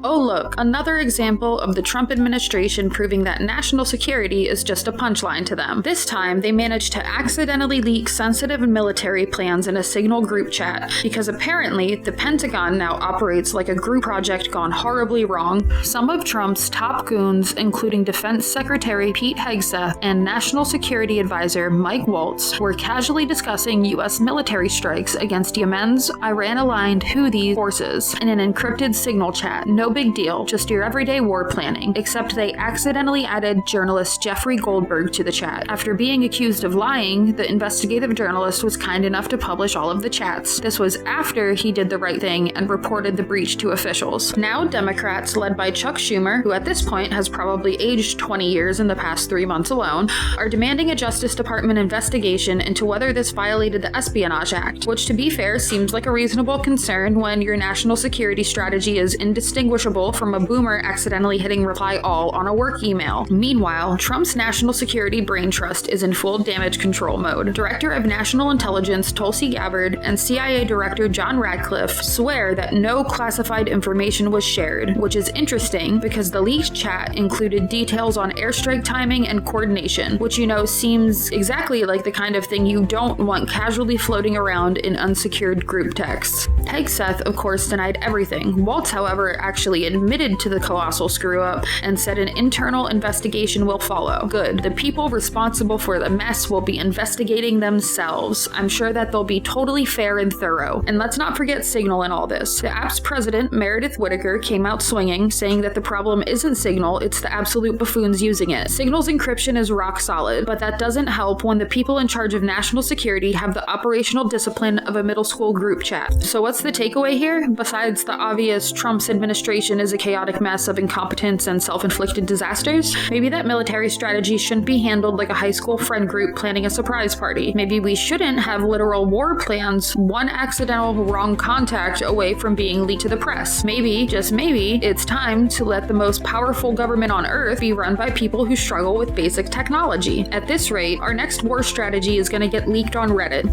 Oh look, another example of the Trump administration proving that national security is just a punchline to them. This time, they managed to accidentally leak sensitive military plans in a Signal group chat, because apparently the Pentagon now operates like a group project gone horribly wrong. Some of Trump's top goons, including Defense Secretary Pete Hegseth and National Security Advisor Mike Waltz, were casually discussing U.S. military strikes against Yemen's Iran-aligned Houthi forces in an encrypted Signal chat. No big deal, just your everyday war planning, except they accidentally added journalist Jeffrey Goldberg to the chat. After being accused of lying, the investigative journalist was kind enough to publish all of the chats. This was after he did the right thing and reported the breach to officials. Now Democrats, led by Chuck Schumer, who at this point has probably aged 20 years in the past 3 months alone, are demanding a Justice Department investigation into whether this violated the Espionage Act, which, to be fair, seems like a reasonable concern when your national security strategy is indistinguishable from a boomer accidentally hitting reply all on a work email. Meanwhile, Trump's national security brain trust is in full damage control mode. Director of National Intelligence Tulsi Gabbard and CIA Director John Radcliffe swear that no classified information was shared, which is interesting because the leaked chat included details on airstrike timing and coordination, which seems exactly like the kind of thing you don't want casually floating around in unsecured group texts. Hegseth, of course, denied everything. Waltz, however, actually admitted to the colossal screw-up and said an internal investigation will follow. Good. The people responsible for the mess will be investigating themselves. I'm sure that they'll be totally fair and thorough. And let's not forget Signal in all this. The app's president, Meredith Whittaker, came out swinging, saying that the problem isn't Signal, it's the absolute buffoons using it. Signal's encryption is rock solid, but that doesn't help when the people in charge of national security have the operational discipline of a middle school group chat. So what's the takeaway here? Besides the obvious Trump's administration is a chaotic mess of incompetence and self-inflicted disasters, maybe that military strategy shouldn't be handled like a high school friend group planning a surprise party. Maybe we shouldn't have literal war plans one accidental wrong contact away from being leaked to the press. Maybe, just maybe, it's time to let the most powerful government on earth be run by people who struggle with basic technology. At this rate, our next war strategy is going to get leaked on Reddit.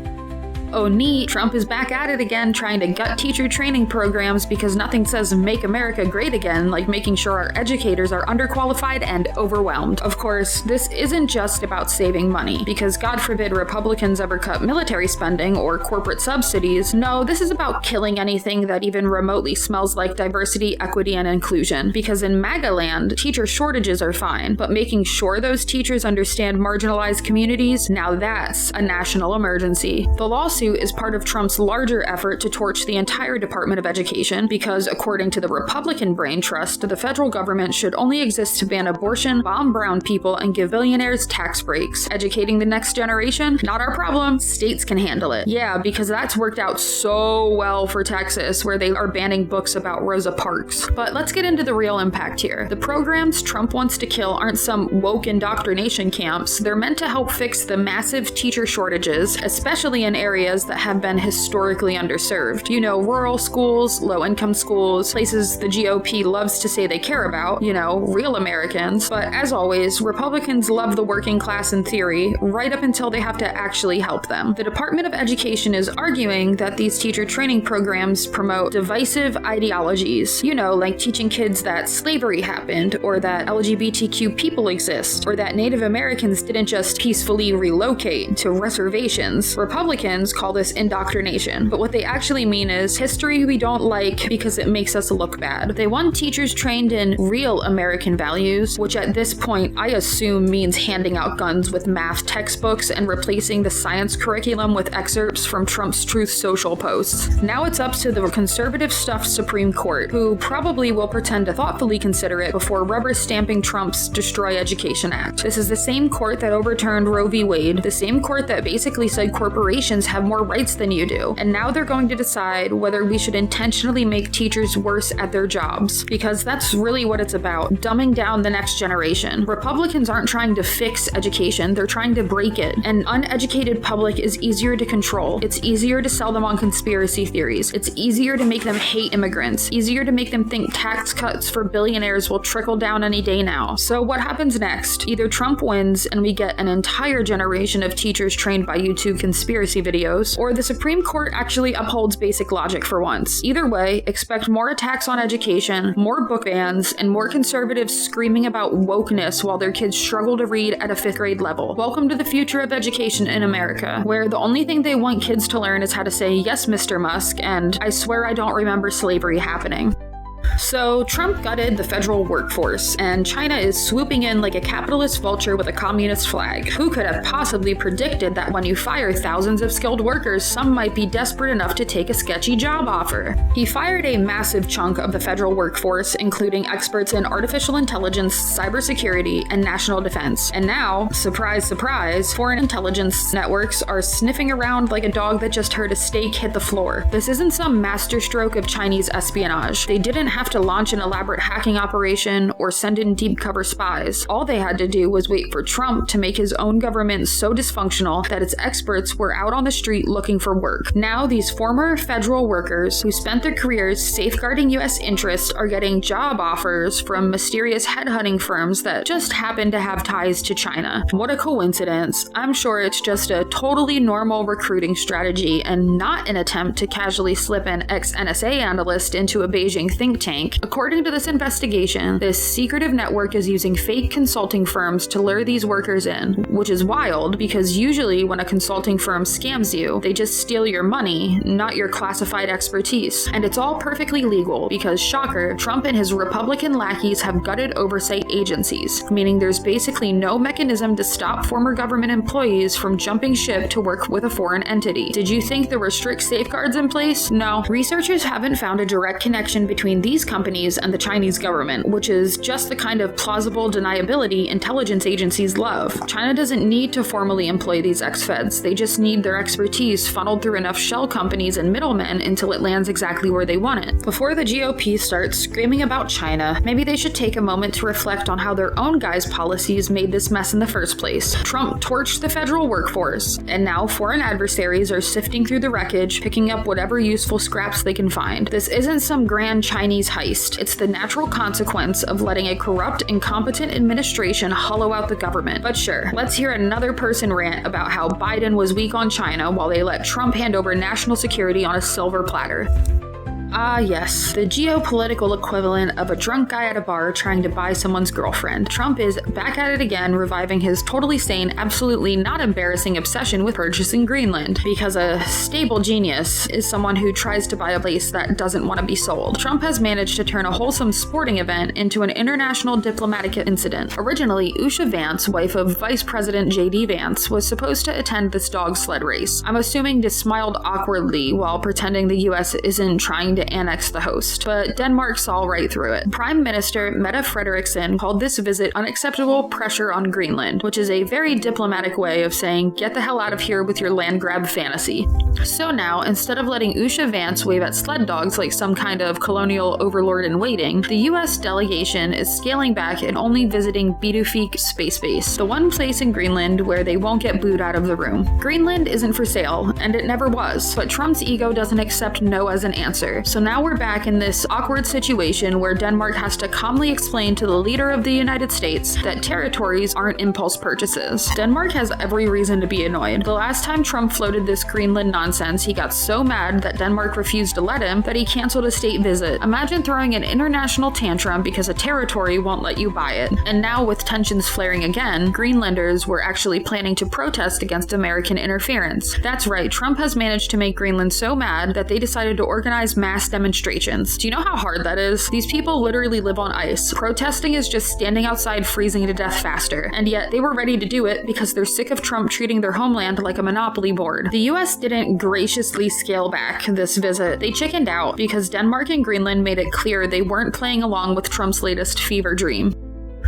Oh neat, Trump is back at it again, trying to gut teacher training programs because nothing says make America great again like making sure our educators are underqualified and overwhelmed. Of course, this isn't just about saving money, because God forbid Republicans ever cut military spending or corporate subsidies. No, this is about killing anything that even remotely smells like diversity, equity, and inclusion. Because in MAGA land, teacher shortages are fine, but making sure those teachers understand marginalized communities, now that's a national emergency. The lawsuit is part of Trump's larger effort to torch the entire Department of Education, because according to the Republican Brain Trust, the federal government should only exist to ban abortion, bomb brown people, and give billionaires tax breaks. Educating the next generation? Not our problem. States can handle it. Yeah, because that's worked out so well for Texas, where they are banning books about Rosa Parks. But let's get into the real impact here. The programs Trump wants to kill aren't some woke indoctrination camps. They're meant to help fix the massive teacher shortages, especially in areas that have been historically underserved. You know, rural schools, low-income schools, places the GOP loves to say they care about, you know, real Americans. But as always, Republicans love the working class in theory, right up until they have to actually help them. The Department of Education is arguing that these teacher training programs promote divisive ideologies, you know, like teaching kids that slavery happened, or that LGBTQ people exist, or that Native Americans didn't just peacefully relocate to reservations. Republicans call this indoctrination, but what they actually mean is history we don't like because it makes us look bad. They want teachers trained in real American values, which at this point I assume means handing out guns with math textbooks and replacing the science curriculum with excerpts from Trump's Truth Social posts. Now it's up to the conservative stuffed Supreme Court, who probably will pretend to thoughtfully consider it before rubber stamping Trump's Destroy Education Act. This is the same court that overturned Roe v. Wade, the same court that basically said corporations have more rights than you do, and now they're going to decide whether we should intentionally make teachers worse at their jobs, because that's really what it's about, dumbing down the next generation. Republicans aren't trying to fix education, they're trying to break it. An uneducated public is easier to control. It's easier to sell them on conspiracy theories. It's easier to make them hate immigrants, easier to make them think tax cuts for billionaires will trickle down any day now. So what happens next? Either Trump wins and we get an entire generation of teachers trained by YouTube conspiracy videos, or the Supreme Court actually upholds basic logic for once. Either way, expect more attacks on education, more book bans, and more conservatives screaming about wokeness while their kids struggle to read at a 5th grade level. Welcome to the future of education in America, where the only thing they want kids to learn is how to say, "Yes, Mr. Musk," and "I swear I don't remember slavery happening." So Trump gutted the federal workforce, and China is swooping in like a capitalist vulture with a communist flag. Who could have possibly predicted that when you fire thousands of skilled workers, some might be desperate enough to take a sketchy job offer? He fired a massive chunk of the federal workforce, including experts in artificial intelligence, cybersecurity, and national defense. And now, surprise, surprise, foreign intelligence networks are sniffing around like a dog that just heard a steak hit the floor. This isn't some masterstroke of Chinese espionage. They didn't have to launch an elaborate hacking operation or send in deep cover spies. All they had to do was wait for Trump to make his own government so dysfunctional that its experts were out on the street looking for work. Now these former federal workers who spent their careers safeguarding US interests are getting job offers from mysterious headhunting firms that just happen to have ties to China. What a coincidence. I'm sure it's just a totally normal recruiting strategy and not an attempt to casually slip an ex-NSA analyst into a Beijing think tank. According to this investigation, this secretive network is using fake consulting firms to lure these workers in, which is wild because usually when a consulting firm scams you, they just steal your money, not your classified expertise. And it's all perfectly legal because, shocker, Trump and his Republican lackeys have gutted oversight agencies, meaning there's basically no mechanism to stop former government employees from jumping ship to work with a foreign entity. Did you think there were strict safeguards in place? No. Researchers haven't found a direct connection between these companies and the Chinese government, which is just the kind of plausible deniability intelligence agencies love. China doesn't need to formally employ these ex-feds, they just need their expertise funneled through enough shell companies and middlemen until it lands exactly where they want it. Before the GOP starts screaming about China, maybe they should take a moment to reflect on how their own guys' policies made this mess in the first place. Trump torched the federal workforce, and now foreign adversaries are sifting through the wreckage, picking up whatever useful scraps they can find. This isn't some grand Chinese heist. It's the natural consequence of letting a corrupt, incompetent administration hollow out the government. But sure, let's hear another person rant about how Biden was weak on China while they let Trump hand over national security on a silver platter. Ah yes, the geopolitical equivalent of a drunk guy at a bar trying to buy someone's girlfriend. Trump is back at it again, reviving his totally sane, absolutely not embarrassing obsession with purchasing Greenland, because a stable genius is someone who tries to buy a place that doesn't want to be sold. Trump has managed to turn a wholesome sporting event into an international diplomatic incident. Originally, Usha Vance, wife of Vice President J.D. Vance, was supposed to attend this dog sled race. I'm assuming just smiled awkwardly while pretending the US isn't trying to annex the host, but Denmark saw right through it. Prime Minister Mette Frederiksen called this visit unacceptable pressure on Greenland, which is a very diplomatic way of saying get the hell out of here with your land grab fantasy. So now, instead of letting Usha Vance wave at sled dogs like some kind of colonial overlord in waiting, the US delegation is scaling back and only visiting Bidufik Space Base, the one place in Greenland where they won't get booed out of the room. Greenland isn't for sale, and it never was, but Trump's ego doesn't accept no as an answer, so now we're back in this awkward situation where Denmark has to calmly explain to the leader of the United States that territories aren't impulse purchases. Denmark has every reason to be annoyed. The last time Trump floated this Greenland nonsense, he got so mad that Denmark refused to let him that he canceled a state visit. Imagine throwing an international tantrum because a territory won't let you buy it. And now with tensions flaring again, Greenlanders were actually planning to protest against American interference. That's right, Trump has managed to make Greenland so mad that they decided to organize mass demonstrations. Do you know how hard that is? These people literally live on ice. Protesting is just standing outside freezing to death faster. And yet they were ready to do it because they're sick of Trump treating their homeland like a monopoly board. The US didn't graciously scale back this visit. They chickened out because Denmark and Greenland made it clear they weren't playing along with Trump's latest fever dream.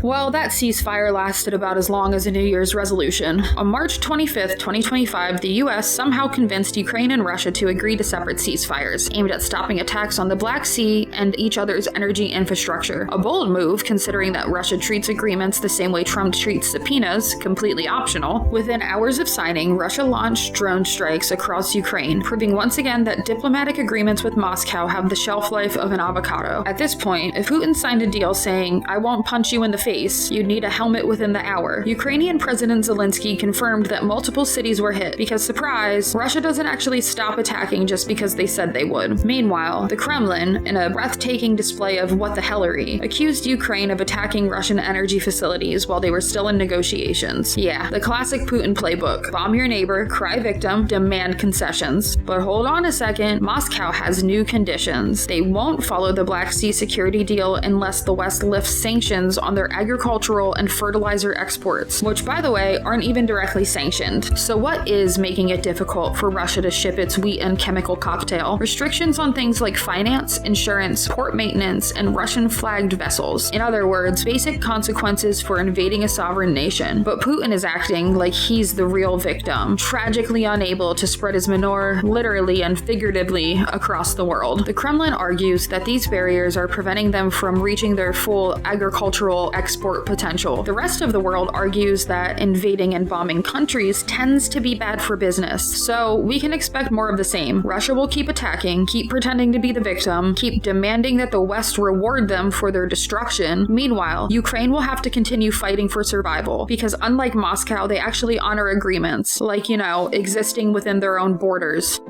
Well, that ceasefire lasted about as long as a New Year's resolution. On March 25th, 2025, the US somehow convinced Ukraine and Russia to agree to separate ceasefires, aimed at stopping attacks on the Black Sea and each other's energy infrastructure. A bold move, considering that Russia treats agreements the same way Trump treats subpoenas, completely optional. Within hours of signing, Russia launched drone strikes across Ukraine, proving once again that diplomatic agreements with Moscow have the shelf life of an avocado. At this point, if Putin signed a deal saying, "I won't punch you in the face," you'd need a helmet within the hour. Ukrainian President Zelensky confirmed that multiple cities were hit because, surprise, Russia doesn't actually stop attacking just because they said they would. Meanwhile, the Kremlin, in a breathtaking display of what the hellery, accused Ukraine of attacking Russian energy facilities while they were still in negotiations. Yeah, the classic Putin playbook. Bomb your neighbor, cry victim, demand concessions. But hold on a second, Moscow has new conditions. They won't follow the Black Sea security deal unless the West lifts sanctions on their agricultural and fertilizer exports, which, by the way, aren't even directly sanctioned. So what is making it difficult for Russia to ship its wheat and chemical cocktail? Restrictions on things like finance, insurance, port maintenance, and Russian-flagged vessels. In other words, basic consequences for invading a sovereign nation. But Putin is acting like he's the real victim, tragically unable to spread his manure, literally and figuratively, across the world. The Kremlin argues that these barriers are preventing them from reaching their full agricultural export potential. The rest of the world argues that invading and bombing countries tends to be bad for business. So we can expect more of the same. Russia will keep attacking, keep pretending to be the victim, keep demanding that the West reward them for their destruction. Meanwhile, Ukraine will have to continue fighting for survival because unlike Moscow, they actually honor agreements, like, existing within their own borders.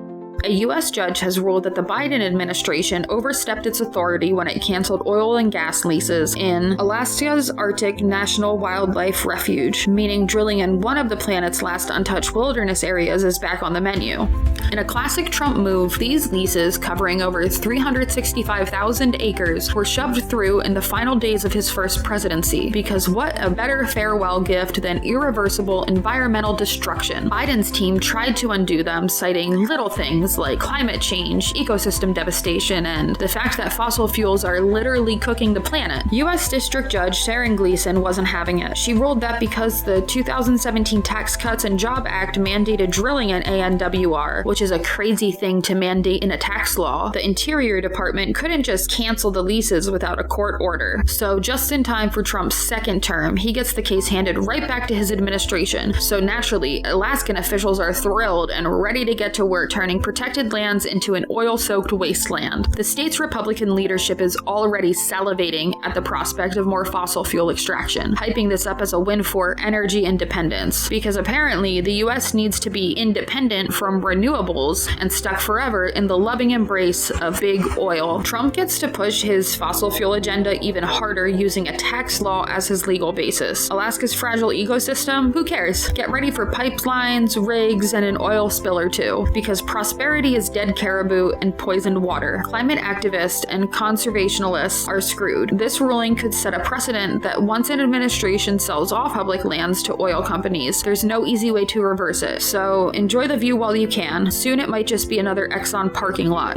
A U.S. judge has ruled that the Biden administration overstepped its authority when it canceled oil and gas leases in Alaska's Arctic National Wildlife Refuge, meaning drilling in one of the planet's last untouched wilderness areas is back on the menu. In a classic Trump move, these leases, covering over 365,000 acres, were shoved through in the final days of his first presidency, because what a better farewell gift than irreversible environmental destruction. Biden's team tried to undo them, citing little things like climate change, ecosystem devastation, and the fact that fossil fuels are literally cooking the planet. U.S. District Judge Sharon Gleason wasn't having it. She ruled that because the 2017 Tax Cuts and Job Act mandated drilling in ANWR, which is a crazy thing to mandate in a tax law, the Interior Department couldn't just cancel the leases without a court order. So just in time for Trump's second term, he gets the case handed right back to his administration. So naturally, Alaskan officials are thrilled and ready to get to work turning protective protected lands into an oil-soaked wasteland. The state's Republican leadership is already salivating at the prospect of more fossil fuel extraction, hyping this up as a win for energy independence, because apparently the US needs to be independent from renewables and stuck forever in the loving embrace of big oil. Trump gets to push his fossil fuel agenda even harder using a tax law as his legal basis. Alaska's fragile ecosystem? Who cares? Get ready for pipelines, rigs, and an oil spill or two, because prosperity is dead caribou and poisoned water. Climate activists and conservationists are screwed. This ruling could set a precedent that once an administration sells off public lands to oil companies, there's no easy way to reverse it. So enjoy the view while you can. Soon it might just be another Exxon parking lot.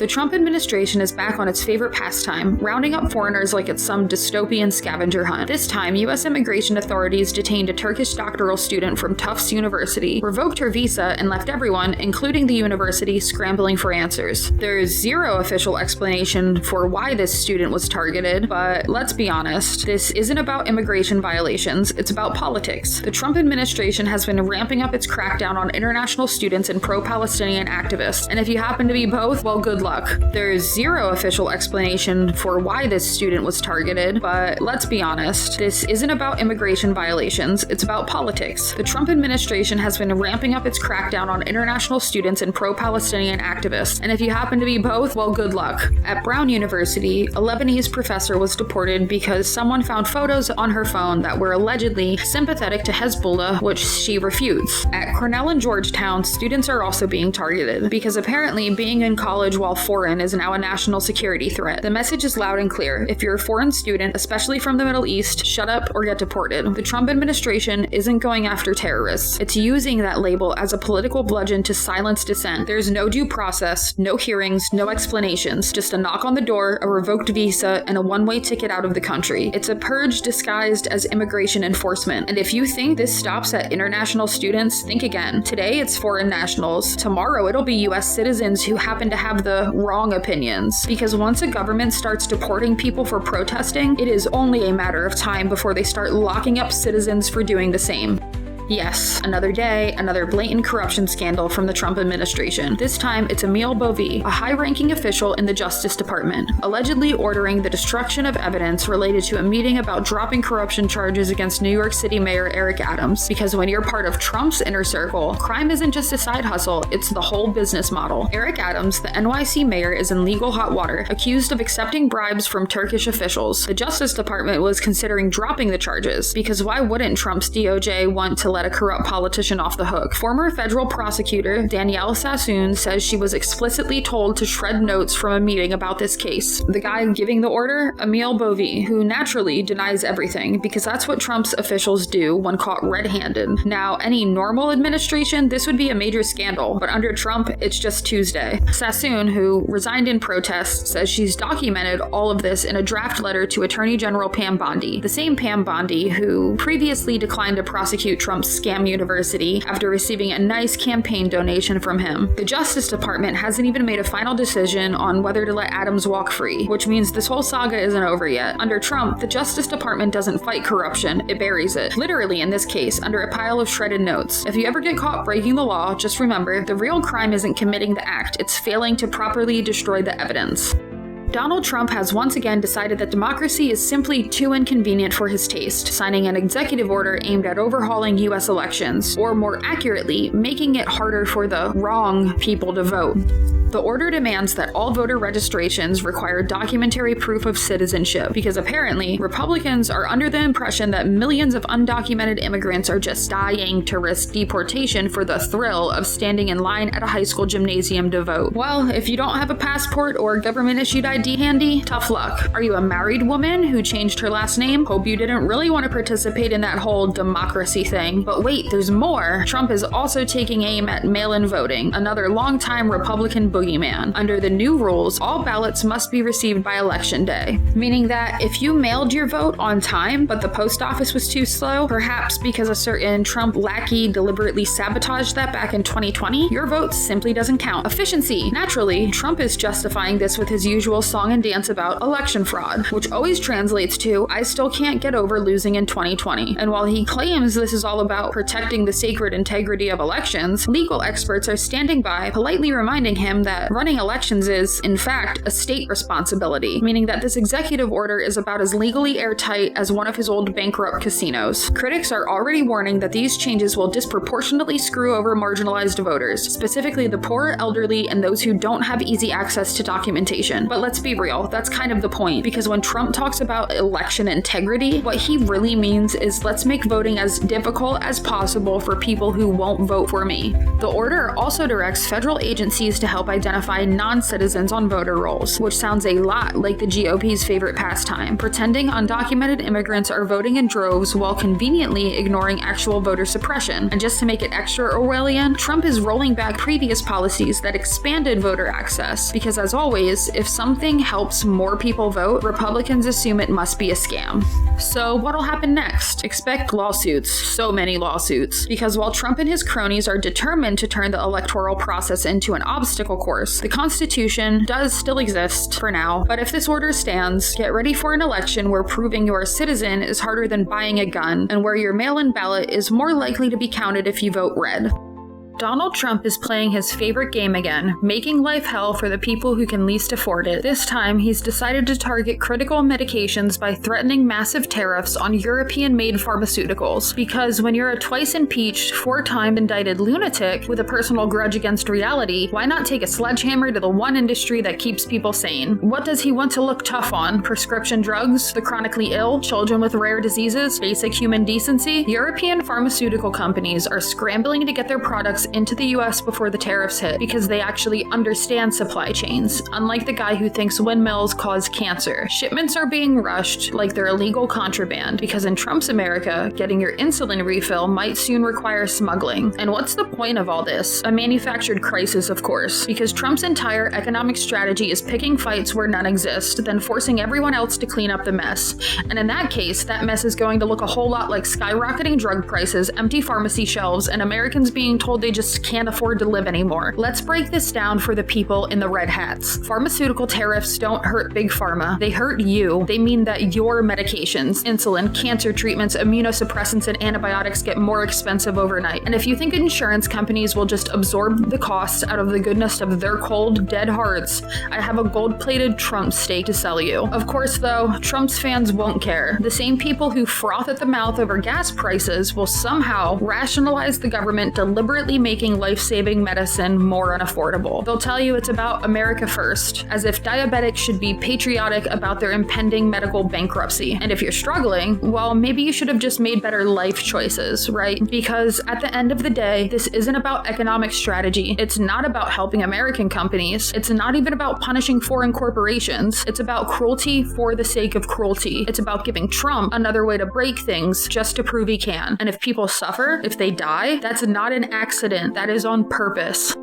The Trump administration is back on its favorite pastime, rounding up foreigners like it's some dystopian scavenger hunt. This time, U.S. immigration authorities detained a Turkish doctoral student from Tufts University, revoked her visa, and left everyone, including the university, scrambling for answers. There is zero official explanation for why this student was targeted, but let's be honest, this isn't about immigration violations, it's about politics. The Trump administration has been ramping up its crackdown on international students and pro-Palestinian activists, and if you happen to be both, well, good luck. There is zero official explanation for why this student was targeted, but let's be honest, this isn't about immigration violations, it's about politics. The Trump administration has been ramping up its crackdown on international students and pro-Palestinian activists, and if you happen to be both, well, good luck. At Brown University, a Lebanese professor was deported because someone found photos on her phone that were allegedly sympathetic to Hezbollah, which she refutes. At Cornell and Georgetown, students are also being targeted because apparently being in college while foreign is now a national security threat. The message is loud and clear. If you're a foreign student, especially from the Middle East, shut up or get deported. The Trump administration isn't going after terrorists. It's using that label as a political bludgeon to silence dissent. There's no due process, no hearings, no explanations, just a knock on the door, a revoked visa, and a one-way ticket out of the country. It's a purge disguised as immigration enforcement. And if you think this stops at international students, think again. Today it's foreign nationals. Tomorrow it'll be US citizens who happen to have the wrong opinions. Because once a government starts deporting people for protesting, it is only a matter of time before they start locking up citizens for doing the same. Yes, another day, another blatant corruption scandal from the Trump administration. This time, it's Emile Bovee, a high-ranking official in the Justice Department, allegedly ordering the destruction of evidence related to a meeting about dropping corruption charges against New York City Mayor Eric Adams. Because when you're part of Trump's inner circle, crime isn't just a side hustle, it's the whole business model. Eric Adams, the NYC mayor, is in legal hot water, accused of accepting bribes from Turkish officials. The Justice Department was considering dropping the charges, because why wouldn't Trump's DOJ want to let a corrupt politician off the hook? Former federal prosecutor Danielle Sassoon says she was explicitly told to shred notes from a meeting about this case. The guy giving the order? Emile Bovee, who naturally denies everything, because that's what Trump's officials do when caught red-handed. Now, any normal administration, this would be a major scandal, but under Trump, it's just Tuesday. Sassoon, who resigned in protest, says she's documented all of this in a draft letter to Attorney General Pam Bondi, the same Pam Bondi who previously declined to prosecute Trump's scam university after receiving a nice campaign donation from him. The Justice Department hasn't even made a final decision on whether to let Adams walk free, which means this whole saga isn't over yet. Under Trump, the Justice Department doesn't fight corruption, it buries it. Literally in this case, under a pile of shredded notes. If you ever get caught breaking the law, just remember, the real crime isn't committing the act, it's failing to properly destroy the evidence. Donald Trump has once again decided that democracy is simply too inconvenient for his taste, signing an executive order aimed at overhauling U.S. elections, or more accurately, making it harder for the wrong people to vote. The order demands that all voter registrations require documentary proof of citizenship, because apparently, Republicans are under the impression that millions of undocumented immigrants are just dying to risk deportation for the thrill of standing in line at a high school gymnasium to vote. Well, if you don't have a passport or government-issued ID handy, tough luck. Are you a married woman who changed her last name? Hope you didn't really want to participate in that whole democracy thing. But wait, there's more. Trump is also taking aim at mail-in voting, another longtime Republican boogeyman. Under the new rules, all ballots must be received by election day, meaning that if you mailed your vote on time, but the post office was too slow, perhaps because a certain Trump lackey deliberately sabotaged that back in 2020, your vote simply doesn't count. Efficiency. Naturally, Trump is justifying this with his usual song and dance about election fraud, which always translates to, I still can't get over losing in 2020. And while he claims this is all about protecting the sacred integrity of elections, legal experts are standing by, politely reminding him that running elections is, in fact, a state responsibility, meaning that this executive order is about as legally airtight as one of his old bankrupt casinos. Critics are already warning that these changes will disproportionately screw over marginalized voters, specifically the poor, elderly, and those who don't have easy access to documentation. But let's be real, that's kind of the point, because when Trump talks about election integrity, what he really means is let's make voting as difficult as possible for people who won't vote for me. The order also directs federal agencies to help identify non-citizens on voter rolls, which sounds a lot like the GOP's favorite pastime, pretending undocumented immigrants are voting in droves while conveniently ignoring actual voter suppression. And just to make it extra Orwellian, Trump is rolling back previous policies that expanded voter access, because as always, if something helps more people vote, Republicans assume it must be a scam. So what'll happen next? Expect lawsuits, so many lawsuits, because while Trump and his cronies are determined to turn the electoral process into an obstacle course, the Constitution does still exist for now. But if this order stands, get ready for an election where proving you're a citizen is harder than buying a gun, and where your mail-in ballot is more likely to be counted if you vote red. Donald Trump is playing his favorite game again, making life hell for the people who can least afford it. This time, he's decided to target critical medications by threatening massive tariffs on European-made pharmaceuticals. Because when you're a twice-impeached, 4-time indicted lunatic with a personal grudge against reality, why not take a sledgehammer to the one industry that keeps people sane? What does he want to look tough on? Prescription drugs? The chronically ill? Children with rare diseases? Basic human decency? European pharmaceutical companies are scrambling to get their products into the US before the tariffs hit because they actually understand supply chains, unlike the guy who thinks windmills cause cancer. Shipments are being rushed like they're illegal contraband because in Trump's America, getting your insulin refill might soon require smuggling. And what's the point of all this? A manufactured crisis, of course, because Trump's entire economic strategy is picking fights where none exist, then forcing everyone else to clean up the mess. And in that case, that mess is going to look a whole lot like skyrocketing drug prices, empty pharmacy shelves, and Americans being told they just can't afford to live anymore. Let's break this down for the people in the red hats. Pharmaceutical tariffs don't hurt big pharma. They hurt you. They mean that your medications, insulin, cancer treatments, immunosuppressants, and antibiotics get more expensive overnight. And if you think insurance companies will just absorb the costs out of the goodness of their cold, dead hearts, I have a gold-plated Trump steak to sell you. Of course, though, Trump's fans won't care. The same people who froth at the mouth over gas prices will somehow rationalize the government deliberately making life-saving medicine more unaffordable. They'll tell you it's about America first, as if diabetics should be patriotic about their impending medical bankruptcy. And if you're struggling, well, maybe you should have just made better life choices, right? Because at the end of the day, this isn't about economic strategy. It's not about helping American companies. It's not even about punishing foreign corporations. It's about cruelty for the sake of cruelty. It's about giving Trump another way to break things just to prove he can. And if people suffer, if they die, that's not an accident. That is on purpose.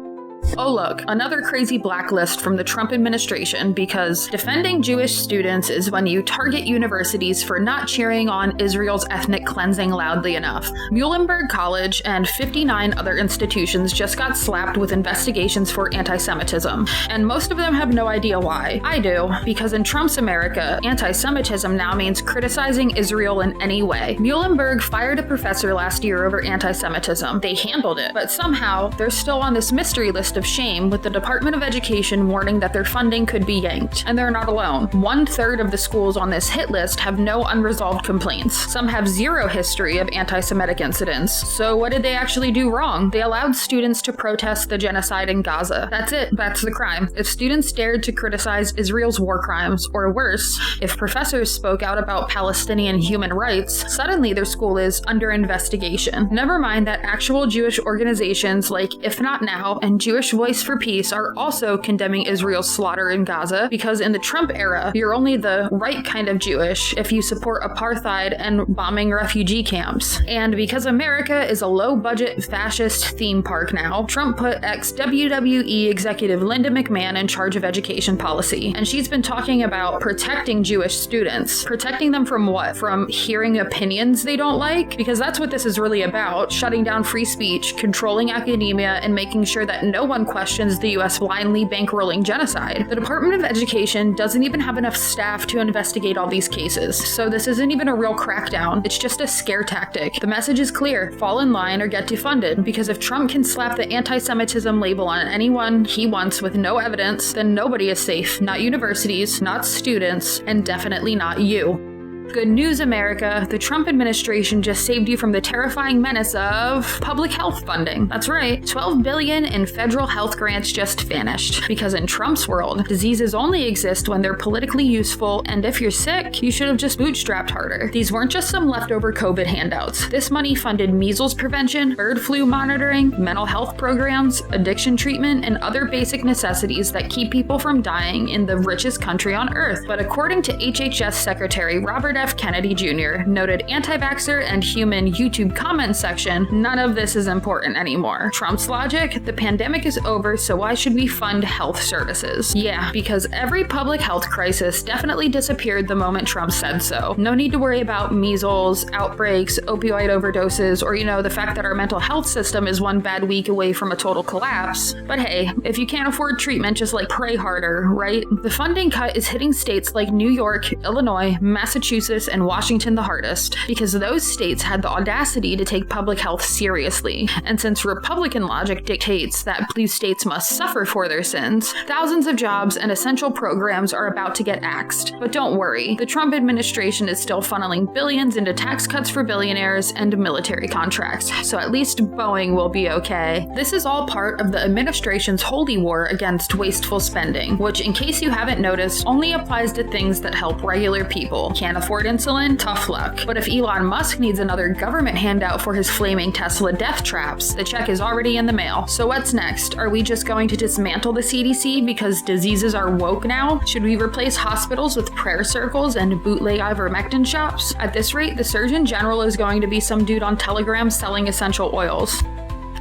Oh look, another crazy blacklist from the Trump administration, because defending Jewish students is when you target universities for not cheering on Israel's ethnic cleansing loudly enough. Muhlenberg College and 59 other institutions just got slapped with investigations for anti-Semitism, and most of them have no idea why. I do, because in Trump's America, anti-Semitism now means criticizing Israel in any way. Muhlenberg fired a professor last year over anti-Semitism. They handled it, but somehow they're still on this mystery list of shame, with the Department of Education warning that their funding could be yanked. And they're not alone. 1/3 of the schools on this hit list have no unresolved complaints. Some have zero history of anti-Semitic incidents. So what did they actually do wrong? They allowed students to protest the genocide in Gaza. That's it. That's the crime. If students dared to criticize Israel's war crimes, or worse, if professors spoke out about Palestinian human rights, suddenly their school is under investigation. Never mind that actual Jewish organizations like If Not Now and Jewish Jewish Voice for Peace are also condemning Israel's slaughter in Gaza because in the Trump era, you're only the right kind of Jewish if you support apartheid and bombing refugee camps. And because America is a low-budget fascist theme park now, Trump put ex-WWE executive Linda McMahon in charge of education policy. And she's been talking about protecting Jewish students. Protecting them from what? From hearing opinions they don't like? Because that's what this is really about. Shutting down free speech, controlling academia, and making sure that no one questions the US blindly bankrolling genocide. The Department of Education doesn't even have enough staff to investigate all these cases. So this isn't even a real crackdown. It's just a scare tactic. The message is clear. Fall in line or get defunded. Because if Trump can slap the anti-Semitism label on anyone he wants with no evidence, then nobody is safe. Not universities, not students, and definitely not you. Good news, America. The Trump administration just saved you from the terrifying menace of public health funding. That's right. $12 billion in federal health grants just vanished. Because in Trump's world, diseases only exist when they're politically useful, and if you're sick, you should have just bootstrapped harder. These weren't just some leftover COVID handouts. This money funded measles prevention, bird flu monitoring, mental health programs, addiction treatment, and other basic necessities that keep people from dying in the richest country on earth. But according to HHS Secretary Robert F. Kennedy Jr., noted anti-vaxxer and human YouTube comment section, none of this is important anymore. Trump's logic, the pandemic is over, so why should we fund health services? Yeah, because every public health crisis definitely disappeared the moment Trump said so. No need to worry about measles, outbreaks, opioid overdoses, or the fact that our mental health system is one bad week away from a total collapse. But hey, if you can't afford treatment, just pray harder, right? The funding cut is hitting states like New York, Illinois, Massachusetts, and Washington the hardest, because those states had the audacity to take public health seriously. And since Republican logic dictates that blue states must suffer for their sins, thousands of jobs and essential programs are about to get axed. But don't worry, the Trump administration is still funneling billions into tax cuts for billionaires and military contracts, so at least Boeing will be okay. This is all part of the administration's holy war against wasteful spending, which, in case you haven't noticed, only applies to things that help regular people. Can't afford insulin? Tough luck. But if Elon Musk needs another government handout for his flaming Tesla death traps, the check is already in the mail. So what's next? Are we just going to dismantle the CDC because diseases are woke now? Should we replace hospitals with prayer circles and bootleg ivermectin shops? At this rate, the Surgeon General is going to be some dude on Telegram selling essential oils.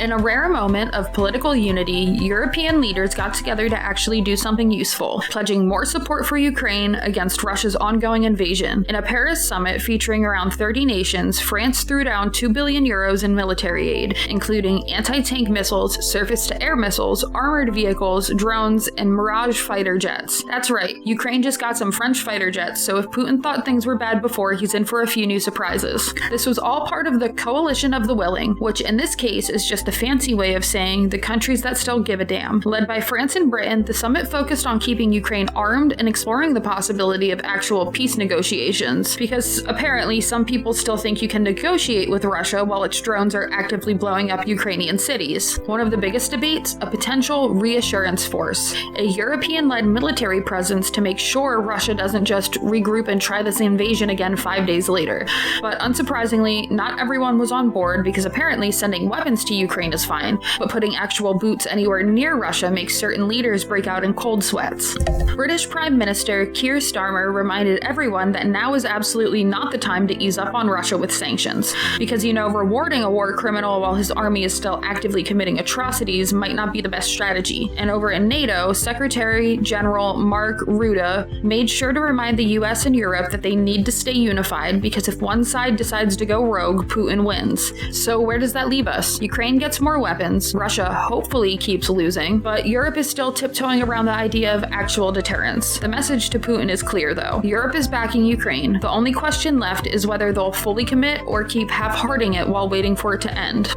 In a rare moment of political unity, European leaders got together to actually do something useful, pledging more support for Ukraine against Russia's ongoing invasion. In a Paris summit featuring around 30 nations, France threw down 2 billion euros in military aid, including anti-tank missiles, surface-to-air missiles, armored vehicles, drones, and Mirage fighter jets. That's right, Ukraine just got some French fighter jets, so if Putin thought things were bad before, he's in for a few new surprises. This was all part of the Coalition of the Willing, which in this case is just a fancy way of saying the countries that still give a damn. Led by France and Britain, the summit focused on keeping Ukraine armed and exploring the possibility of actual peace negotiations, because apparently some people still think you can negotiate with Russia while its drones are actively blowing up Ukrainian cities. One of the biggest debates, a potential reassurance force, a European-led military presence to make sure Russia doesn't just regroup and try this invasion again 5 days later. But unsurprisingly, not everyone was on board, because apparently sending weapons to Ukraine is fine, but putting actual boots anywhere near Russia makes certain leaders break out in cold sweats. British Prime Minister Keir Starmer reminded everyone that now is absolutely not the time to ease up on Russia with sanctions, because rewarding a war criminal while his army is still actively committing atrocities might not be the best strategy. And over in NATO, Secretary General Mark Rutte made sure to remind the US and Europe that they need to stay unified, because if one side decides to go rogue, Putin wins. So where does that leave us? Ukraine gets more weapons, Russia hopefully keeps losing, but Europe is still tiptoeing around the idea of actual deterrence. The message to Putin is clear though. Europe is backing Ukraine. The only question left is whether they'll fully commit or keep half-hearting it while waiting for it to end.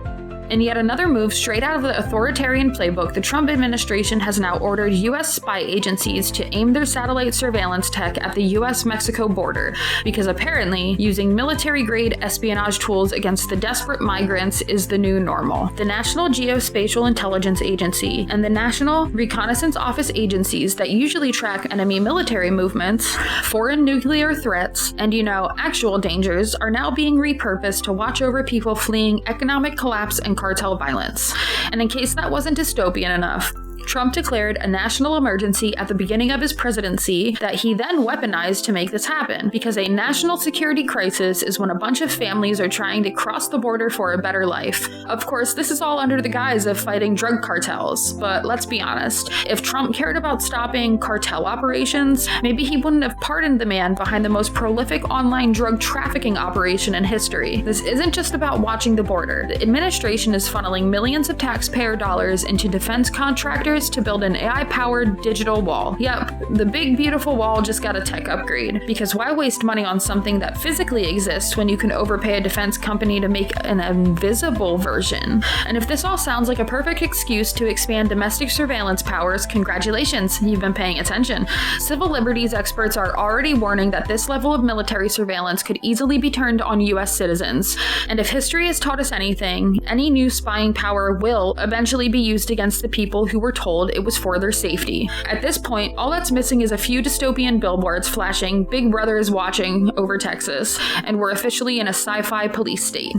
In yet another move straight out of the authoritarian playbook, the Trump administration has now ordered U.S. spy agencies to aim their satellite surveillance tech at the U.S.-Mexico border, because apparently using military-grade espionage tools against the desperate migrants is the new normal. The National Geospatial Intelligence Agency and the National Reconnaissance Office agencies that usually track enemy military movements, foreign nuclear threats, and actual dangers are now being repurposed to watch over people fleeing economic collapse and cartel violence. And in case that wasn't dystopian enough, Trump declared a national emergency at the beginning of his presidency that he then weaponized to make this happen, because a national security crisis is when a bunch of families are trying to cross the border for a better life. Of course, this is all under the guise of fighting drug cartels, but let's be honest, if Trump cared about stopping cartel operations, maybe he wouldn't have pardoned the man behind the most prolific online drug trafficking operation in history. This isn't just about watching the border. The administration is funneling millions of taxpayer dollars into defense contractors to build an AI-powered digital wall. Yep, the big beautiful wall just got a tech upgrade, because why waste money on something that physically exists when you can overpay a defense company to make an invisible version? And if this all sounds like a perfect excuse to expand domestic surveillance powers, congratulations, you've been paying attention. Civil liberties experts are already warning that this level of military surveillance could easily be turned on US citizens. And if history has taught us anything, any new spying power will eventually be used against the people who were told it was for their safety. At this point, all that's missing is a few dystopian billboards flashing "Big Brother is watching" over Texas, and we're officially in a sci-fi police state.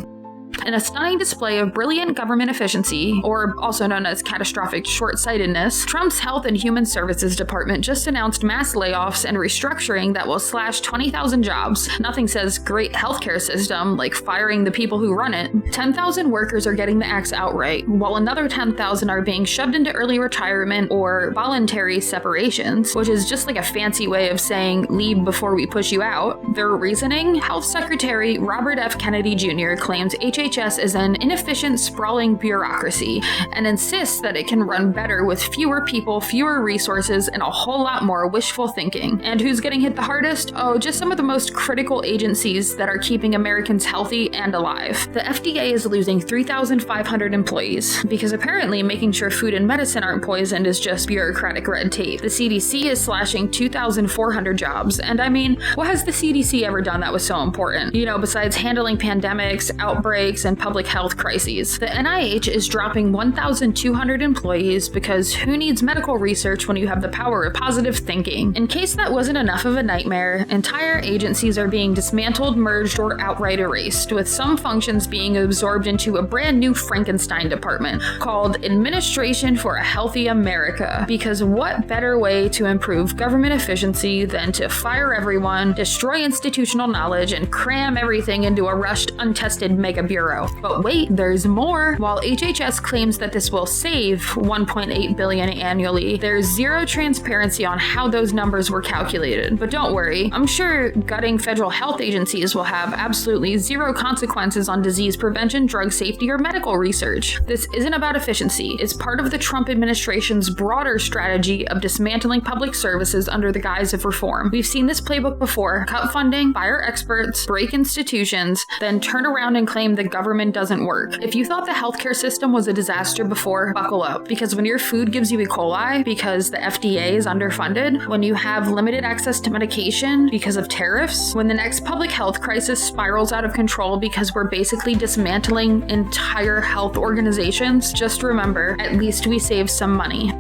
In a stunning display of brilliant government efficiency, or also known as catastrophic short-sightedness, Trump's Health and Human Services Department just announced mass layoffs and restructuring that will slash 20,000 jobs. Nothing says great healthcare system like firing the people who run it. 10,000 workers are getting the axe outright, while another 10,000 are being shoved into early retirement or voluntary separations, which is just like a fancy way of saying leave before we push you out. Their reasoning? Health Secretary Robert F. Kennedy Jr. claims HHS is an inefficient, sprawling bureaucracy and insists that it can run better with fewer people, fewer resources, and a whole lot more wishful thinking. And who's getting hit the hardest? Oh, just some of the most critical agencies that are keeping Americans healthy and alive. The FDA is losing 3,500 employees because apparently making sure food and medicine aren't poisoned is just bureaucratic red tape. The CDC is slashing 2,400 jobs. And I mean, what has the CDC ever done that was so important? You know, besides handling pandemics, outbreaks, and public health crises. The NIH is dropping 1,200 employees because who needs medical research when you have the power of positive thinking? In case that wasn't enough of a nightmare, entire agencies are being dismantled, merged, or outright erased, with some functions being absorbed into a brand new Frankenstein department called Administration for a Healthy America. Because what better way to improve government efficiency than to fire everyone, destroy institutional knowledge, and cram everything into a rushed, untested mega bureau? But wait, there's more. While HHS claims that this will save $1.8 billion annually, there's zero transparency on how those numbers were calculated. But don't worry, I'm sure gutting federal health agencies will have absolutely zero consequences on disease prevention, drug safety, or medical research. This isn't about efficiency. It's part of the Trump administration's broader strategy of dismantling public services under the guise of reform. We've seen this playbook before. Cut funding, fire experts, break institutions, then turn around and claim the government doesn't work. If you thought the healthcare system was a disaster before, buckle up. Because when your food gives you E. coli because the FDA is underfunded, when you have limited access to medication because of tariffs, when the next public health crisis spirals out of control because we're basically dismantling entire health organizations, just remember, at least we save some money.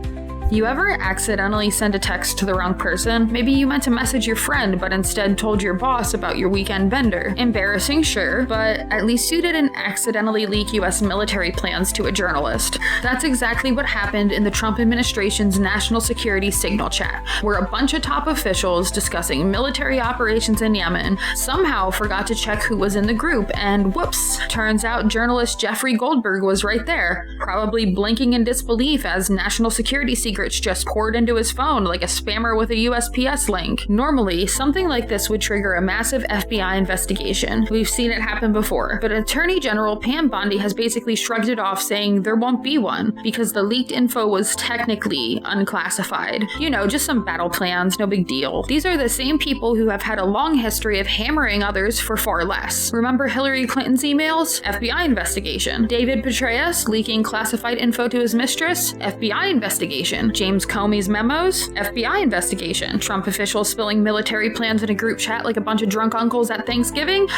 You ever accidentally send a text to the wrong person? Maybe you meant to message your friend, but instead told your boss about your weekend bender. Embarrassing, sure, but at least you didn't accidentally leak US military plans to a journalist. That's exactly what happened in the Trump administration's national security signal chat, where a bunch of top officials discussing military operations in Yemen somehow forgot to check who was in the group, and whoops, turns out journalist Jeffrey Goldberg was right there, probably blinking in disbelief as national security secrets just poured into his phone like a spammer with a USPS link. Normally, something like this would trigger a massive FBI investigation. We've seen it happen before, but Attorney General Pam Bondi has basically shrugged it off, saying there won't be one because the leaked info was technically unclassified. You know, just some battle plans, no big deal. These are the same people who have had a long history of hammering others for far less. Remember Hillary Clinton's emails? FBI investigation. David Petraeus leaking classified info to his mistress? FBI investigation. investigation. James Comey's memos, FBI investigation. Trump officials spilling military plans in a group chat like a bunch of drunk uncles at Thanksgiving.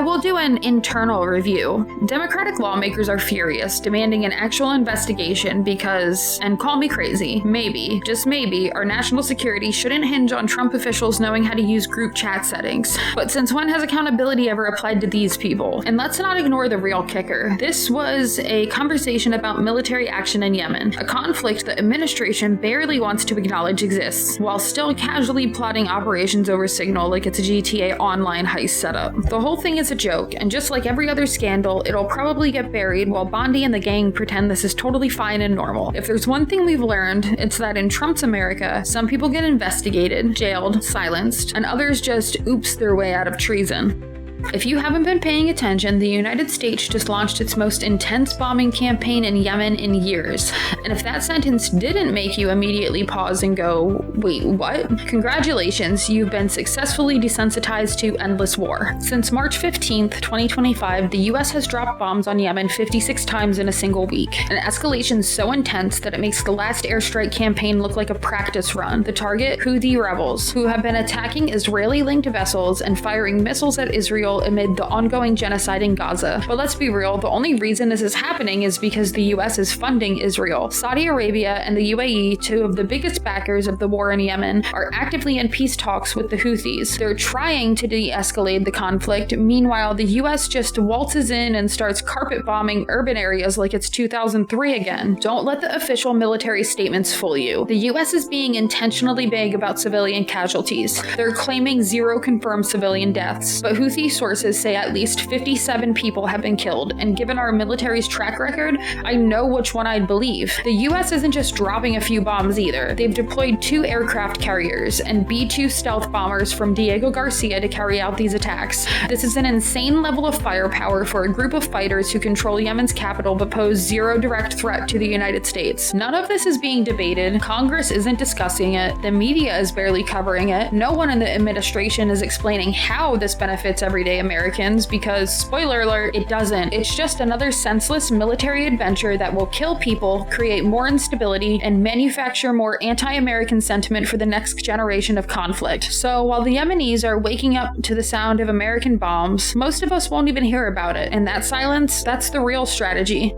We'll do an internal review. Democratic lawmakers are furious, demanding an actual investigation because, and call me crazy, maybe, just maybe, our national security shouldn't hinge on Trump officials knowing how to use group chat settings. But since when has accountability ever applied to these people? And let's not ignore the real kicker. This was a conversation about military action in Yemen, a conflict the administration barely wants to acknowledge exists, while still casually plotting operations over Signal like it's a GTA Online heist setup. The whole thing is a joke, and just like every other scandal, it'll probably get buried while Bondi and the gang pretend this is totally fine and normal. If there's one thing we've learned, it's that in Trump's America, some people get investigated, jailed, silenced, and others just oops their way out of treason. If you haven't been paying attention, the United States just launched its most intense bombing campaign in Yemen in years. And if that sentence didn't make you immediately pause and go, wait, what? Congratulations, you've been successfully desensitized to endless war. Since March 15th, 2025, the US has dropped bombs on Yemen 56 times in a single week. An escalation so intense that it makes the last airstrike campaign look like a practice run. The target, Houthi rebels, who have been attacking Israeli-linked vessels and firing missiles at Israel amid the ongoing genocide in Gaza. But let's be real, the only reason this is happening is because the US is funding Israel. Saudi Arabia and the UAE, two of the biggest backers of the war in Yemen, are actively in peace talks with the Houthis. They're trying to de-escalate the conflict. Meanwhile, the US just waltzes in and starts carpet bombing urban areas like it's 2003 again. Don't let the official military statements fool you. The US is being intentionally vague about civilian casualties. They're claiming 0 confirmed civilian deaths, but Houthi sources say at least 57 people have been killed, and given our military's track record, I know which one I'd believe. The US isn't just dropping a few bombs either. They've deployed 2 aircraft carriers and B-2 stealth bombers from Diego Garcia to carry out these attacks. This is an insane level of firepower for a group of fighters who control Yemen's capital but pose 0 direct threat to the United States. None of this is being debated. Congress isn't discussing it. The media is barely covering it. No one in the administration is explaining how this benefits everyday Americans because, spoiler alert, it doesn't. It's just another senseless military adventure that will kill people, create more instability, and manufacture more anti-American sentiment for the next generation of conflict. So while the Yemenis are waking up to the sound of American bombs, most of us won't even hear about it. And that silence, that's the real strategy.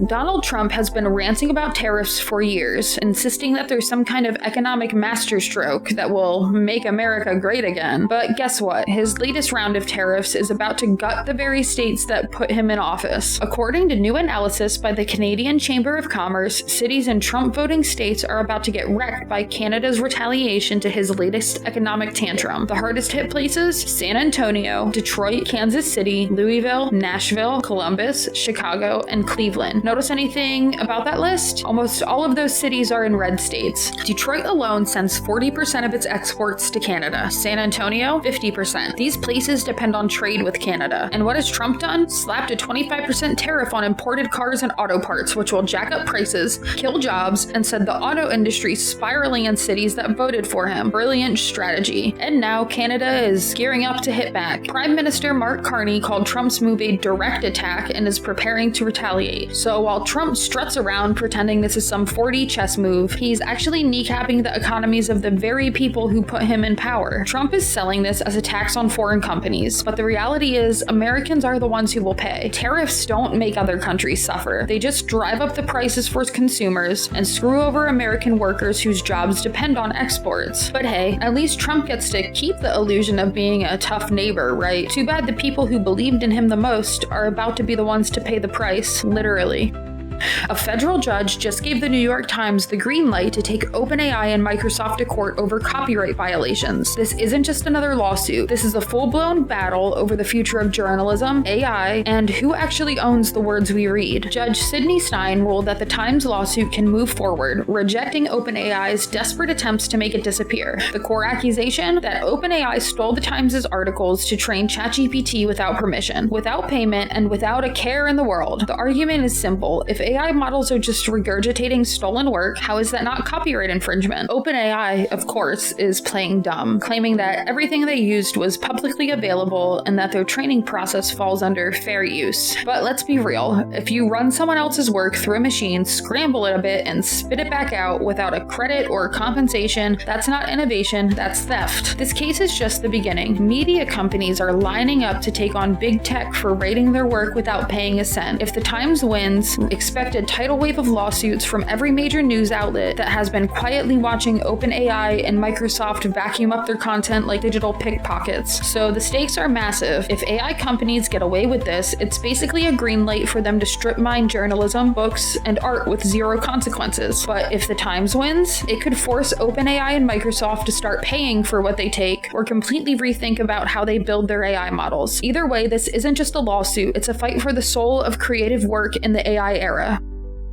Donald Trump has been ranting about tariffs for years, insisting that there's some kind of economic masterstroke that will make America great again. But guess what? His latest round of tariffs is about to gut the very states that put him in office. According to new analysis by the Canadian Chamber of Commerce, cities in Trump-voting states are about to get wrecked by Canada's retaliation to his latest economic tantrum. The hardest hit places? San Antonio, Detroit, Kansas City, Louisville, Nashville, Columbus, Chicago, and Cleveland. Notice anything about that list? Almost all of those cities are in red states. Detroit alone sends 40% of its exports to Canada. San Antonio, 50%. These places depend on trade with Canada. And what has Trump done? Slapped a 25% tariff on imported cars and auto parts, which will jack up prices, kill jobs, and said the auto industry spiraling in cities that voted for him. Brilliant strategy. And now Canada is gearing up to hit back. Prime Minister Mark Carney called Trump's move a direct attack and is preparing to retaliate. So while Trump struts around pretending this is some 4D chess move, he's actually kneecapping the economies of the very people who put him in power. Trump is selling this as a tax on foreign companies, but the reality is Americans are the ones who will pay. Tariffs don't make other countries suffer. They just drive up the prices for consumers and screw over American workers whose jobs depend on exports. But hey, at least Trump gets to keep the illusion of being a tough neighbor, right? Too bad the people who believed in him the most are about to be the ones to pay the price, literally. A federal judge just gave the New York Times the green light to take OpenAI and Microsoft to court over copyright violations. This isn't just another lawsuit. This is a full-blown battle over the future of journalism, AI, and who actually owns the words we read. Judge Sidney Stein ruled that the Times lawsuit can move forward, rejecting OpenAI's desperate attempts to make it disappear. The core accusation? That OpenAI stole the Times' articles to train ChatGPT without permission, without payment, and without a care in the world. The argument is simple. If AI models are just regurgitating stolen work, how is that not copyright infringement? OpenAI, of course, is playing dumb, claiming that everything they used was publicly available and that their training process falls under fair use. But let's be real, if you run someone else's work through a machine, scramble it a bit, and spit it back out without a credit or compensation, that's not innovation, that's theft. This case is just the beginning. Media companies are lining up to take on big tech for rating their work without paying a cent. If the Times wins, expect a tidal wave of lawsuits from every major news outlet that has been quietly watching OpenAI and Microsoft vacuum up their content like digital pickpockets. So the stakes are massive. If AI companies get away with this, it's basically a green light for them to strip mine journalism, books, and art with zero consequences. But if the Times wins, it could force OpenAI and Microsoft to start paying for what they take or completely rethink about how they build their AI models. Either way, this isn't just a lawsuit, it's a fight for the soul of creative work in the AI era.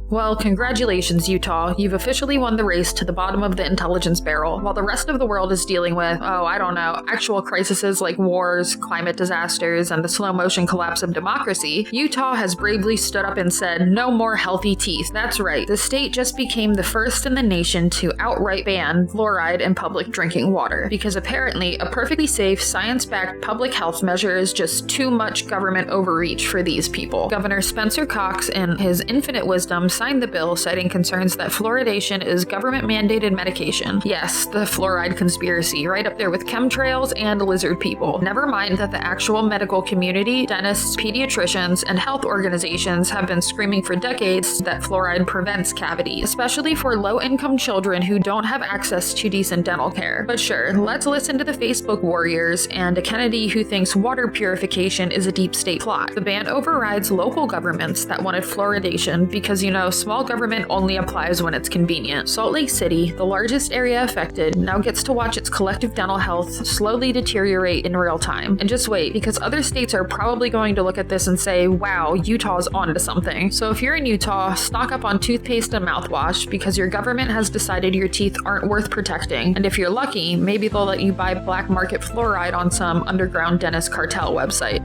Well, congratulations, Utah. You've officially won the race to the bottom of the intelligence barrel. While the rest of the world is dealing with, actual crises like wars, climate disasters, and the slow-motion collapse of democracy, Utah has bravely stood up and said, no more healthy teeth. That's right, the state just became the first in the nation to outright ban fluoride in public drinking water, because apparently a perfectly safe, science-backed public health measure is just too much government overreach for these people. Governor Spencer Cox, in his infinite wisdom, signed the bill, citing concerns that fluoridation is government-mandated medication. Yes, the fluoride conspiracy, right up there with chemtrails and lizard people. Never mind that the actual medical community, dentists, pediatricians, and health organizations have been screaming for decades that fluoride prevents cavities, especially for low-income children who don't have access to decent dental care. But sure, let's listen to the Facebook warriors and a Kennedy who thinks water purification is a deep state plot. The ban overrides local governments that wanted fluoridation because, small government only applies when it's convenient. Salt Lake City, the largest area affected, now gets to watch its collective dental health slowly deteriorate in real time. And just wait, because other states are probably going to look at this and say, wow, Utah's onto something. So if you're in Utah, stock up on toothpaste and mouthwash because your government has decided your teeth aren't worth protecting. And if you're lucky, maybe they'll let you buy black market fluoride on some underground dentist cartel website.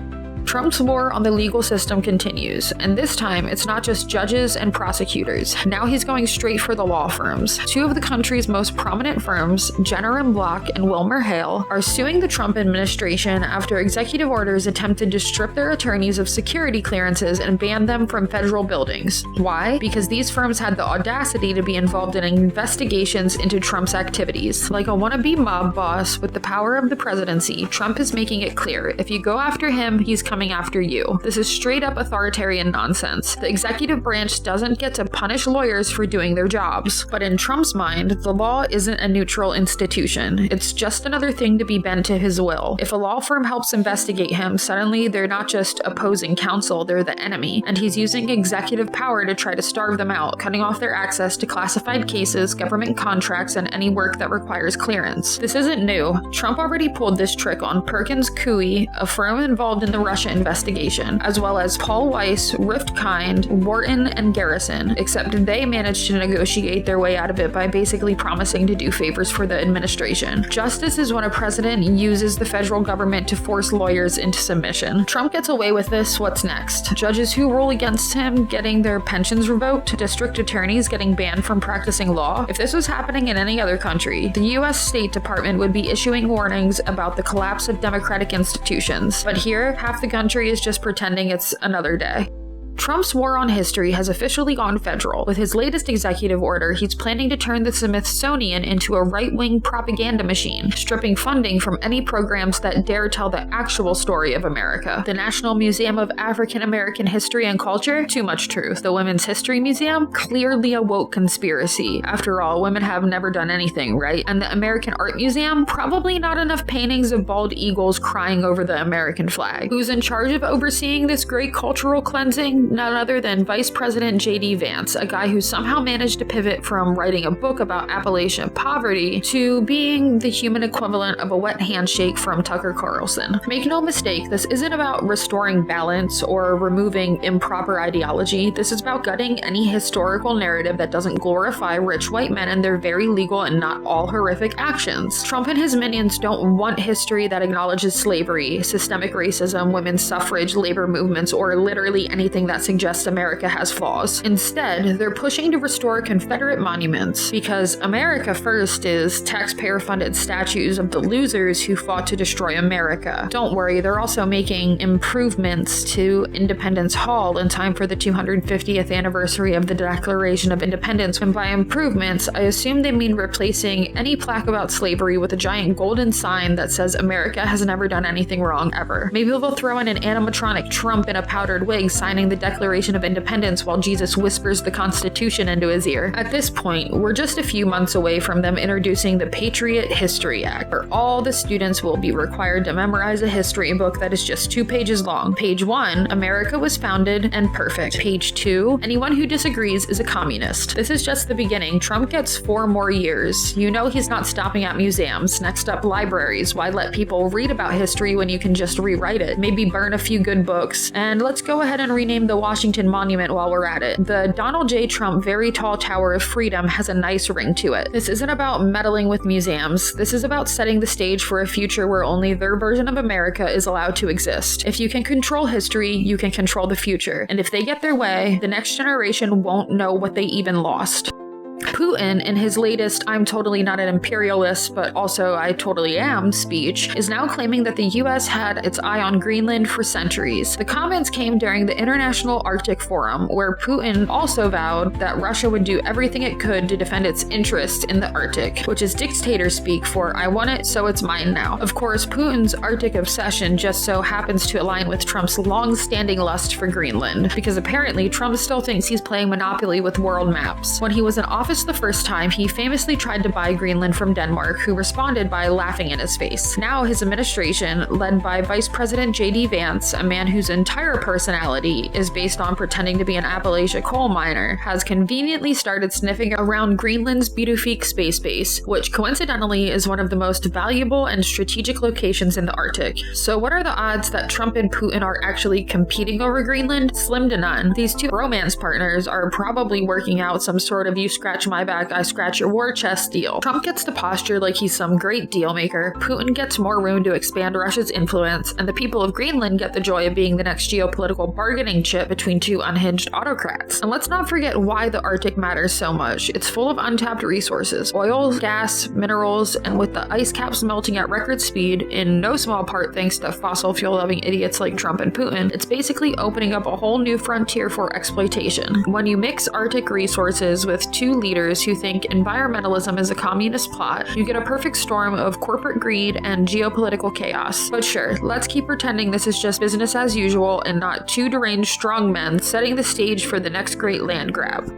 Trump's war on the legal system continues, and this time it's not just judges and prosecutors. Now he's going straight for the law firms. Two of the country's most prominent firms, Jenner & Block and Wilmer Hale, are suing the Trump administration after executive orders attempted to strip their attorneys of security clearances and ban them from federal buildings. Why? Because these firms had the audacity to be involved in investigations into Trump's activities. Like a wannabe mob boss with the power of the presidency, Trump is making it clear, if you go after him, he's coming after you. This is straight up authoritarian nonsense. The executive branch doesn't get to punish lawyers for doing their jobs. But in Trump's mind, the law isn't a neutral institution. It's just another thing to be bent to his will. If a law firm helps investigate him, suddenly they're not just opposing counsel, they're the enemy. And he's using executive power to try to starve them out, cutting off their access to classified cases, government contracts, and any work that requires clearance. This isn't new. Trump already pulled this trick on Perkins Coie, a firm involved in the Russia investigation, as well as Paul Weiss, Riftkind, Wharton, and Garrison, except they managed to negotiate their way out of it by basically promising to do favors for the administration. Justice is when a president uses the federal government to force lawyers into submission. Trump gets away with this, what's next? Judges who rule against him getting their pensions revoked, district attorneys getting banned from practicing law. If this was happening in any other country, the US State Department would be issuing warnings about the collapse of democratic institutions. But here, half the country is just pretending it's another day. Trump's war on history has officially gone federal. With his latest executive order, he's planning to turn the Smithsonian into a right-wing propaganda machine, stripping funding from any programs that dare tell the actual story of America. The National Museum of African American History and Culture? Too much truth. The Women's History Museum? Clearly a woke conspiracy. After all, women have never done anything, right? And the American Art Museum? Probably not enough paintings of bald eagles crying over the American flag. Who's in charge of overseeing this great cultural cleansing? None other than Vice President J.D. Vance, a guy who somehow managed to pivot from writing a book about Appalachian poverty to being the human equivalent of a wet handshake from Tucker Carlson. Make no mistake, this isn't about restoring balance or removing improper ideology. This is about gutting any historical narrative that doesn't glorify rich white men and their very legal and not all horrific actions. Trump and his minions don't want history that acknowledges slavery, systemic racism, women's suffrage, labor movements, or literally anything that that suggests America has flaws. Instead, they're pushing to restore Confederate monuments because America First is taxpayer-funded statues of the losers who fought to destroy America. Don't worry, they're also making improvements to Independence Hall in time for the 250th anniversary of the Declaration of Independence, and by improvements, I assume they mean replacing any plaque about slavery with a giant golden sign that says America has never done anything wrong ever. Maybe they'll throw in an animatronic Trump in a powdered wig signing the Declaration of Independence while Jesus whispers the Constitution into his ear. At this point, we're just a few months away from them introducing the Patriot History Act, where all the students will be required to memorize a history book that is just 2 pages long. Page 1, America was founded and perfect. Page 2, anyone who disagrees is a communist. This is just the beginning. Trump gets 4 more years. You know he's not stopping at museums. Next up, libraries. Why let people read about history when you can just rewrite it? Maybe burn a few good books. And let's go ahead and rename the Washington Monument while we're at it. The Donald J. Trump Very Tall Tower of Freedom has a nice ring to it. This isn't about meddling with museums. This is about setting the stage for a future where only their version of America is allowed to exist. If you can control history, you can control the future. And if they get their way, the next generation won't know what they even lost. Putin, in his latest "I'm totally not an imperialist, but also I totally am" speech, is now claiming that the US had its eye on Greenland for centuries. The comments came during the International Arctic Forum, where Putin also vowed that Russia would do everything it could to defend its interests in the Arctic, which is dictator speak for "I want it, so it's mine now." Of course, Putin's Arctic obsession just so happens to align with Trump's long-standing lust for Greenland, because apparently Trump still thinks he's playing Monopoly with world maps. When he was in office the first time, he famously tried to buy Greenland from Denmark, who responded by laughing in his face. Now his administration, led by Vice President J.D. Vance, a man whose entire personality is based on pretending to be an Appalachia coal miner, has conveniently started sniffing around Greenland's Bidufik space base, which coincidentally is one of the most valuable and strategic locations in the Arctic. So what are the odds that Trump and Putin are actually competing over Greenland? Slim to none. These two romance partners are probably working out some sort of "you scratch my back, I scratch your war chest" deal. Trump gets to posture like he's some great deal maker, Putin gets more room to expand Russia's influence, and the people of Greenland get the joy of being the next geopolitical bargaining chip between two unhinged autocrats. And let's not forget why the Arctic matters so much. It's full of untapped resources: oil, gas, minerals, and with the ice caps melting at record speed, in no small part thanks to fossil fuel-loving idiots like Trump and Putin, it's basically opening up a whole new frontier for exploitation. When you mix Arctic resources with two leaders who think environmentalism is a communist plot, you get a perfect storm of corporate greed and geopolitical chaos. But sure, let's keep pretending this is just business as usual and not two deranged strongmen setting the stage for the next great land grab.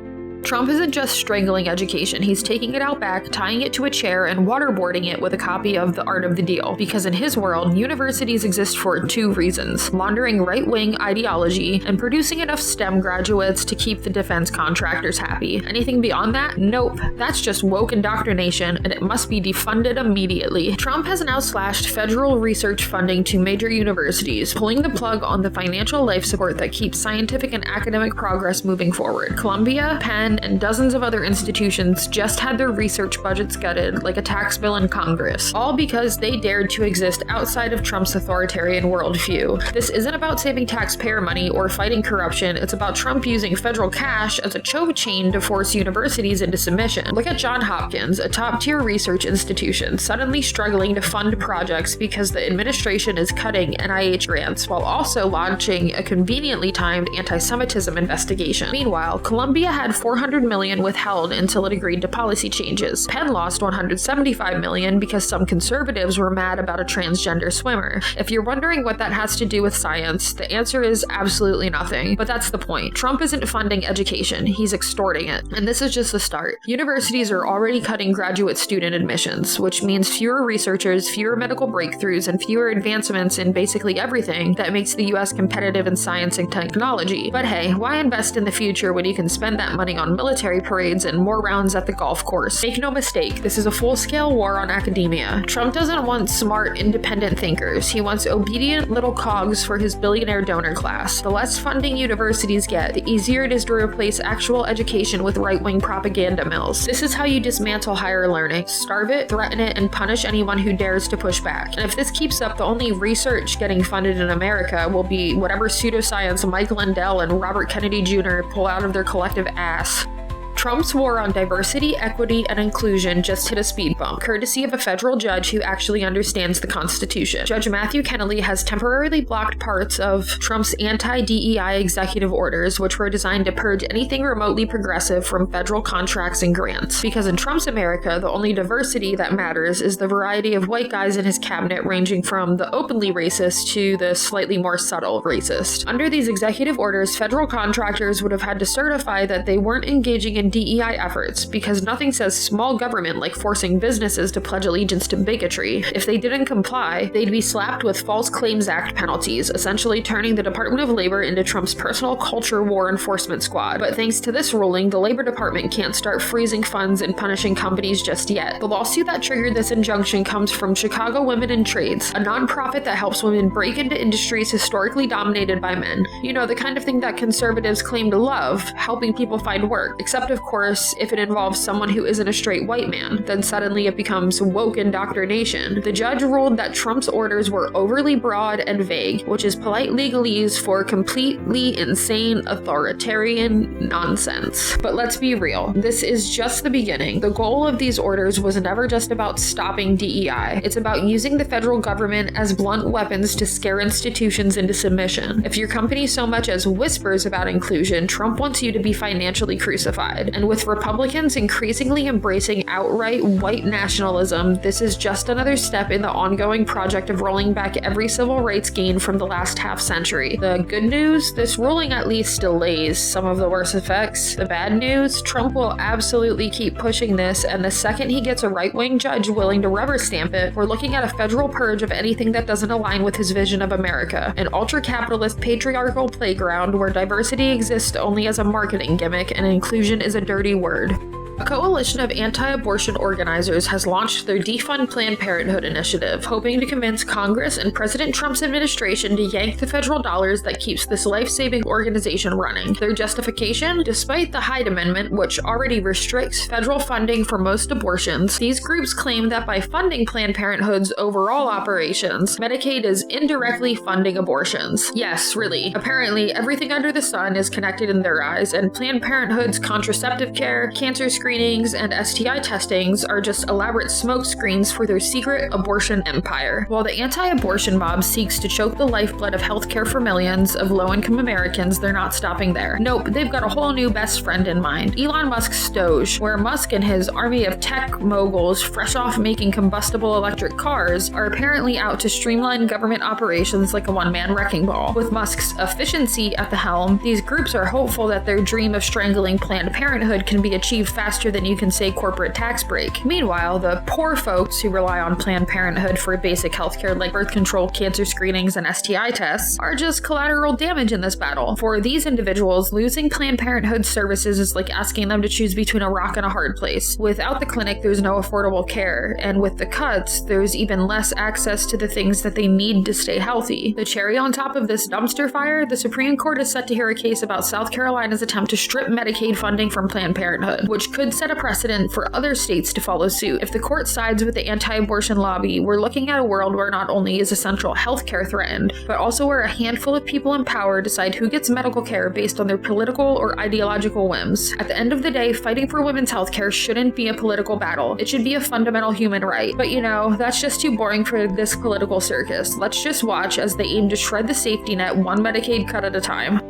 Trump isn't just strangling education, he's taking it out back, tying it to a chair, and waterboarding it with a copy of The Art of the Deal. Because in his world, universities exist for 2 reasons: laundering right-wing ideology and producing enough STEM graduates to keep the defense contractors happy. Anything beyond that? Nope. That's just woke indoctrination, and it must be defunded immediately. Trump has now slashed federal research funding to major universities, pulling the plug on the financial life support that keeps scientific and academic progress moving forward. Columbia, Penn, and dozens of other institutions just had their research budgets gutted like a tax bill in Congress, all because they dared to exist outside of Trump's authoritarian worldview. This isn't about saving taxpayer money or fighting corruption, it's about Trump using federal cash as a choke chain to force universities into submission. Look at Johns Hopkins, a top-tier research institution, suddenly struggling to fund projects because the administration is cutting NIH grants while also launching a conveniently timed anti-Semitism investigation. Meanwhile, Columbia had $400 million withheld until it agreed to policy changes. Penn lost $175 million because some conservatives were mad about a transgender swimmer. If you're wondering what that has to do with science, the answer is absolutely nothing. But that's the point. Trump isn't funding education, he's extorting it. And this is just the start. Universities are already cutting graduate student admissions, which means fewer researchers, fewer medical breakthroughs, and fewer advancements in basically everything that makes the US competitive in science and technology. But hey, why invest in the future when you can spend that money on on military parades and more rounds at the golf course. Make no mistake, this is a full-scale war on academia. Trump doesn't want smart, independent thinkers. He wants obedient little cogs for his billionaire donor class. The less funding universities get, the easier it is to replace actual education with right-wing propaganda mills. This is how you dismantle higher learning. Starve it, threaten it, and punish anyone who dares to push back. And if this keeps up, the only research getting funded in America will be whatever pseudoscience Mike Lindell and Robert Kennedy Jr. pull out of their collective ass. Trump's war on diversity, equity, and inclusion just hit a speed bump, courtesy of a federal judge who actually understands the Constitution. Judge Matthew Kennedy has temporarily blocked parts of Trump's anti-DEI executive orders, which were designed to purge anything remotely progressive from federal contracts and grants. Because in Trump's America, the only diversity that matters is the variety of white guys in his cabinet, ranging from the openly racist to the slightly more subtle racist. Under these executive orders, federal contractors would have had to certify that they weren't engaging in DEI efforts, because nothing says small government like forcing businesses to pledge allegiance to bigotry. If they didn't comply, they'd be slapped with False Claims Act penalties, essentially turning the Department of Labor into Trump's personal culture war enforcement squad. But thanks to this ruling, the Labor Department can't start freezing funds and punishing companies just yet. The lawsuit that triggered this injunction comes from Chicago Women in Trades, a nonprofit that helps women break into industries historically dominated by men. You know, the kind of thing that conservatives claim to love, helping people find work, except of course, if it involves someone who isn't a straight white man, then suddenly it becomes woke indoctrination. The judge ruled that Trump's orders were overly broad and vague, which is polite legalese for completely insane authoritarian nonsense. But let's be real, this is just the beginning. The goal of these orders was never just about stopping DEI. It's about using the federal government as blunt weapons to scare institutions into submission. If your company so much as whispers about inclusion, Trump wants you to be financially crucified. And with Republicans increasingly embracing outright white nationalism, this is just another step in the ongoing project of rolling back every civil rights gain from the last half century. The good news, this ruling at least delays some of the worst effects. The bad news, Trump will absolutely keep pushing this, and the second he gets a right-wing judge willing to rubber stamp it, we're looking at a federal purge of anything that doesn't align with his vision of America, an ultra-capitalist patriarchal playground where diversity exists only as a marketing gimmick and inclusion is a dirty word. A coalition of anti-abortion organizers has launched their Defund Planned Parenthood initiative, hoping to convince Congress and President Trump's administration to yank the federal dollars that keeps this life-saving organization running. Their justification? Despite the Hyde Amendment, which already restricts federal funding for most abortions, these groups claim that by funding Planned Parenthood's overall operations, Medicaid is indirectly funding abortions. Yes, really. Apparently, everything under the sun is connected in their eyes, and Planned Parenthood's contraceptive care, cancer screenings, and STI testings are just elaborate smoke screens for their secret abortion empire. While the anti-abortion mob seeks to choke the lifeblood of healthcare for millions of low-income Americans, they're not stopping there. Nope, they've got a whole new best friend in mind. Elon Musk's Doge, where Musk and his army of tech moguls fresh off making combustible electric cars are apparently out to streamline government operations like a one-man wrecking ball. With Musk's efficiency at the helm, these groups are hopeful that their dream of strangling Planned Parenthood can be achieved faster than you can say corporate tax break. Meanwhile, the poor folks who rely on Planned Parenthood for basic healthcare like birth control, cancer screenings, and STI tests are just collateral damage in this battle. For these individuals, losing Planned Parenthood services is like asking them to choose between a rock and a hard place. Without the clinic, there's no affordable care, and with the cuts, there's even less access to the things that they need to stay healthy. The cherry on top of this dumpster fire, the Supreme Court is set to hear a case about South Carolina's attempt to strip Medicaid funding from Planned Parenthood, which could set a precedent for other states to follow suit. If the court sides with the anti-abortion lobby, we're looking at a world where not only is essential healthcare threatened, but also where a handful of people in power decide who gets medical care based on their political or ideological whims. At the end of the day, fighting for women's healthcare shouldn't be a political battle. It should be a fundamental human right. But you know, that's just too boring for this political circus. Let's just watch as they aim to shred the safety net one Medicaid cut at a time.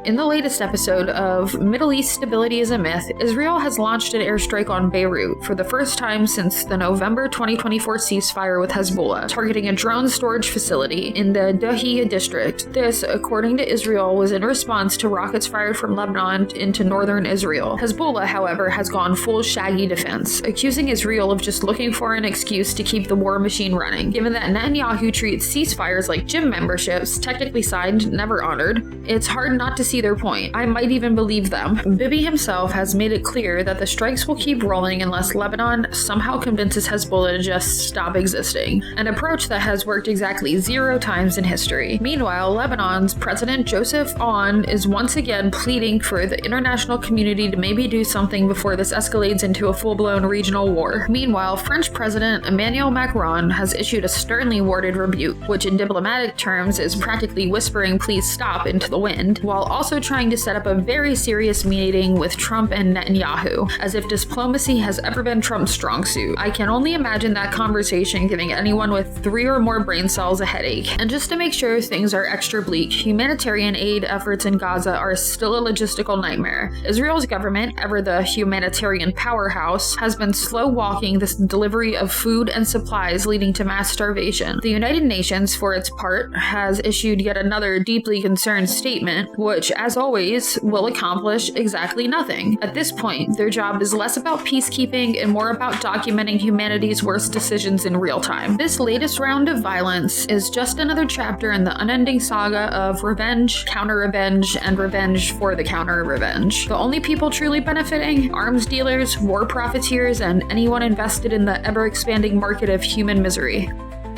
In the latest episode of Middle East Stability is a Myth, Israel has launched an airstrike on Beirut for the first time since the November 2024 ceasefire with Hezbollah, targeting a drone storage facility in the Dahiyeh district. This, according to Israel, was in response to rockets fired from Lebanon into northern Israel. Hezbollah, however, has gone full shaggy defense, accusing Israel of just looking for an excuse to keep the war machine running. Given that Netanyahu treats ceasefires like gym memberships, technically signed, never honored, it's hard not to see see their point. I might even believe them. Bibi himself has made it clear that the strikes will keep rolling unless Lebanon somehow convinces Hezbollah to just stop existing, an approach that has worked exactly 0 times in history. Meanwhile, Lebanon's President Joseph Aoun is once again pleading for the international community to maybe do something before this escalates into a full-blown regional war. Meanwhile, French President Emmanuel Macron has issued a sternly worded rebuke, which in diplomatic terms is practically whispering "please stop" into the wind, while also trying to set up a very serious meeting with Trump and Netanyahu, as if diplomacy has ever been Trump's strong suit. I can only imagine that conversation giving anyone with 3 or more brain cells a headache. And just to make sure things are extra bleak, humanitarian aid efforts in Gaza are still a logistical nightmare. Israel's government, ever the humanitarian powerhouse, has been slow walking this delivery of food and supplies, leading to mass starvation. The United Nations, for its part, has issued yet another deeply concerned statement, which, as always, will accomplish exactly nothing. At this point, their job is less about peacekeeping and more about documenting humanity's worst decisions in real time. This latest round of violence is just another chapter in the unending saga of revenge, counter-revenge, and revenge for the counter-revenge. The only people truly benefiting? Arms dealers, war profiteers, and anyone invested in the ever-expanding market of human misery.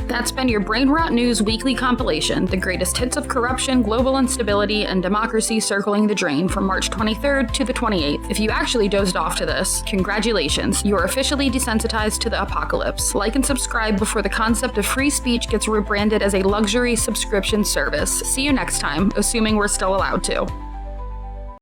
That's been your Brainrot News weekly compilation, the greatest hits of corruption, global instability, and democracy circling the drain from March 23rd to the 28th. If you actually dozed off to this, congratulations, you are officially desensitized to the apocalypse. Like and subscribe before the concept of free speech gets rebranded as a luxury subscription service. See you next time, assuming we're still allowed to.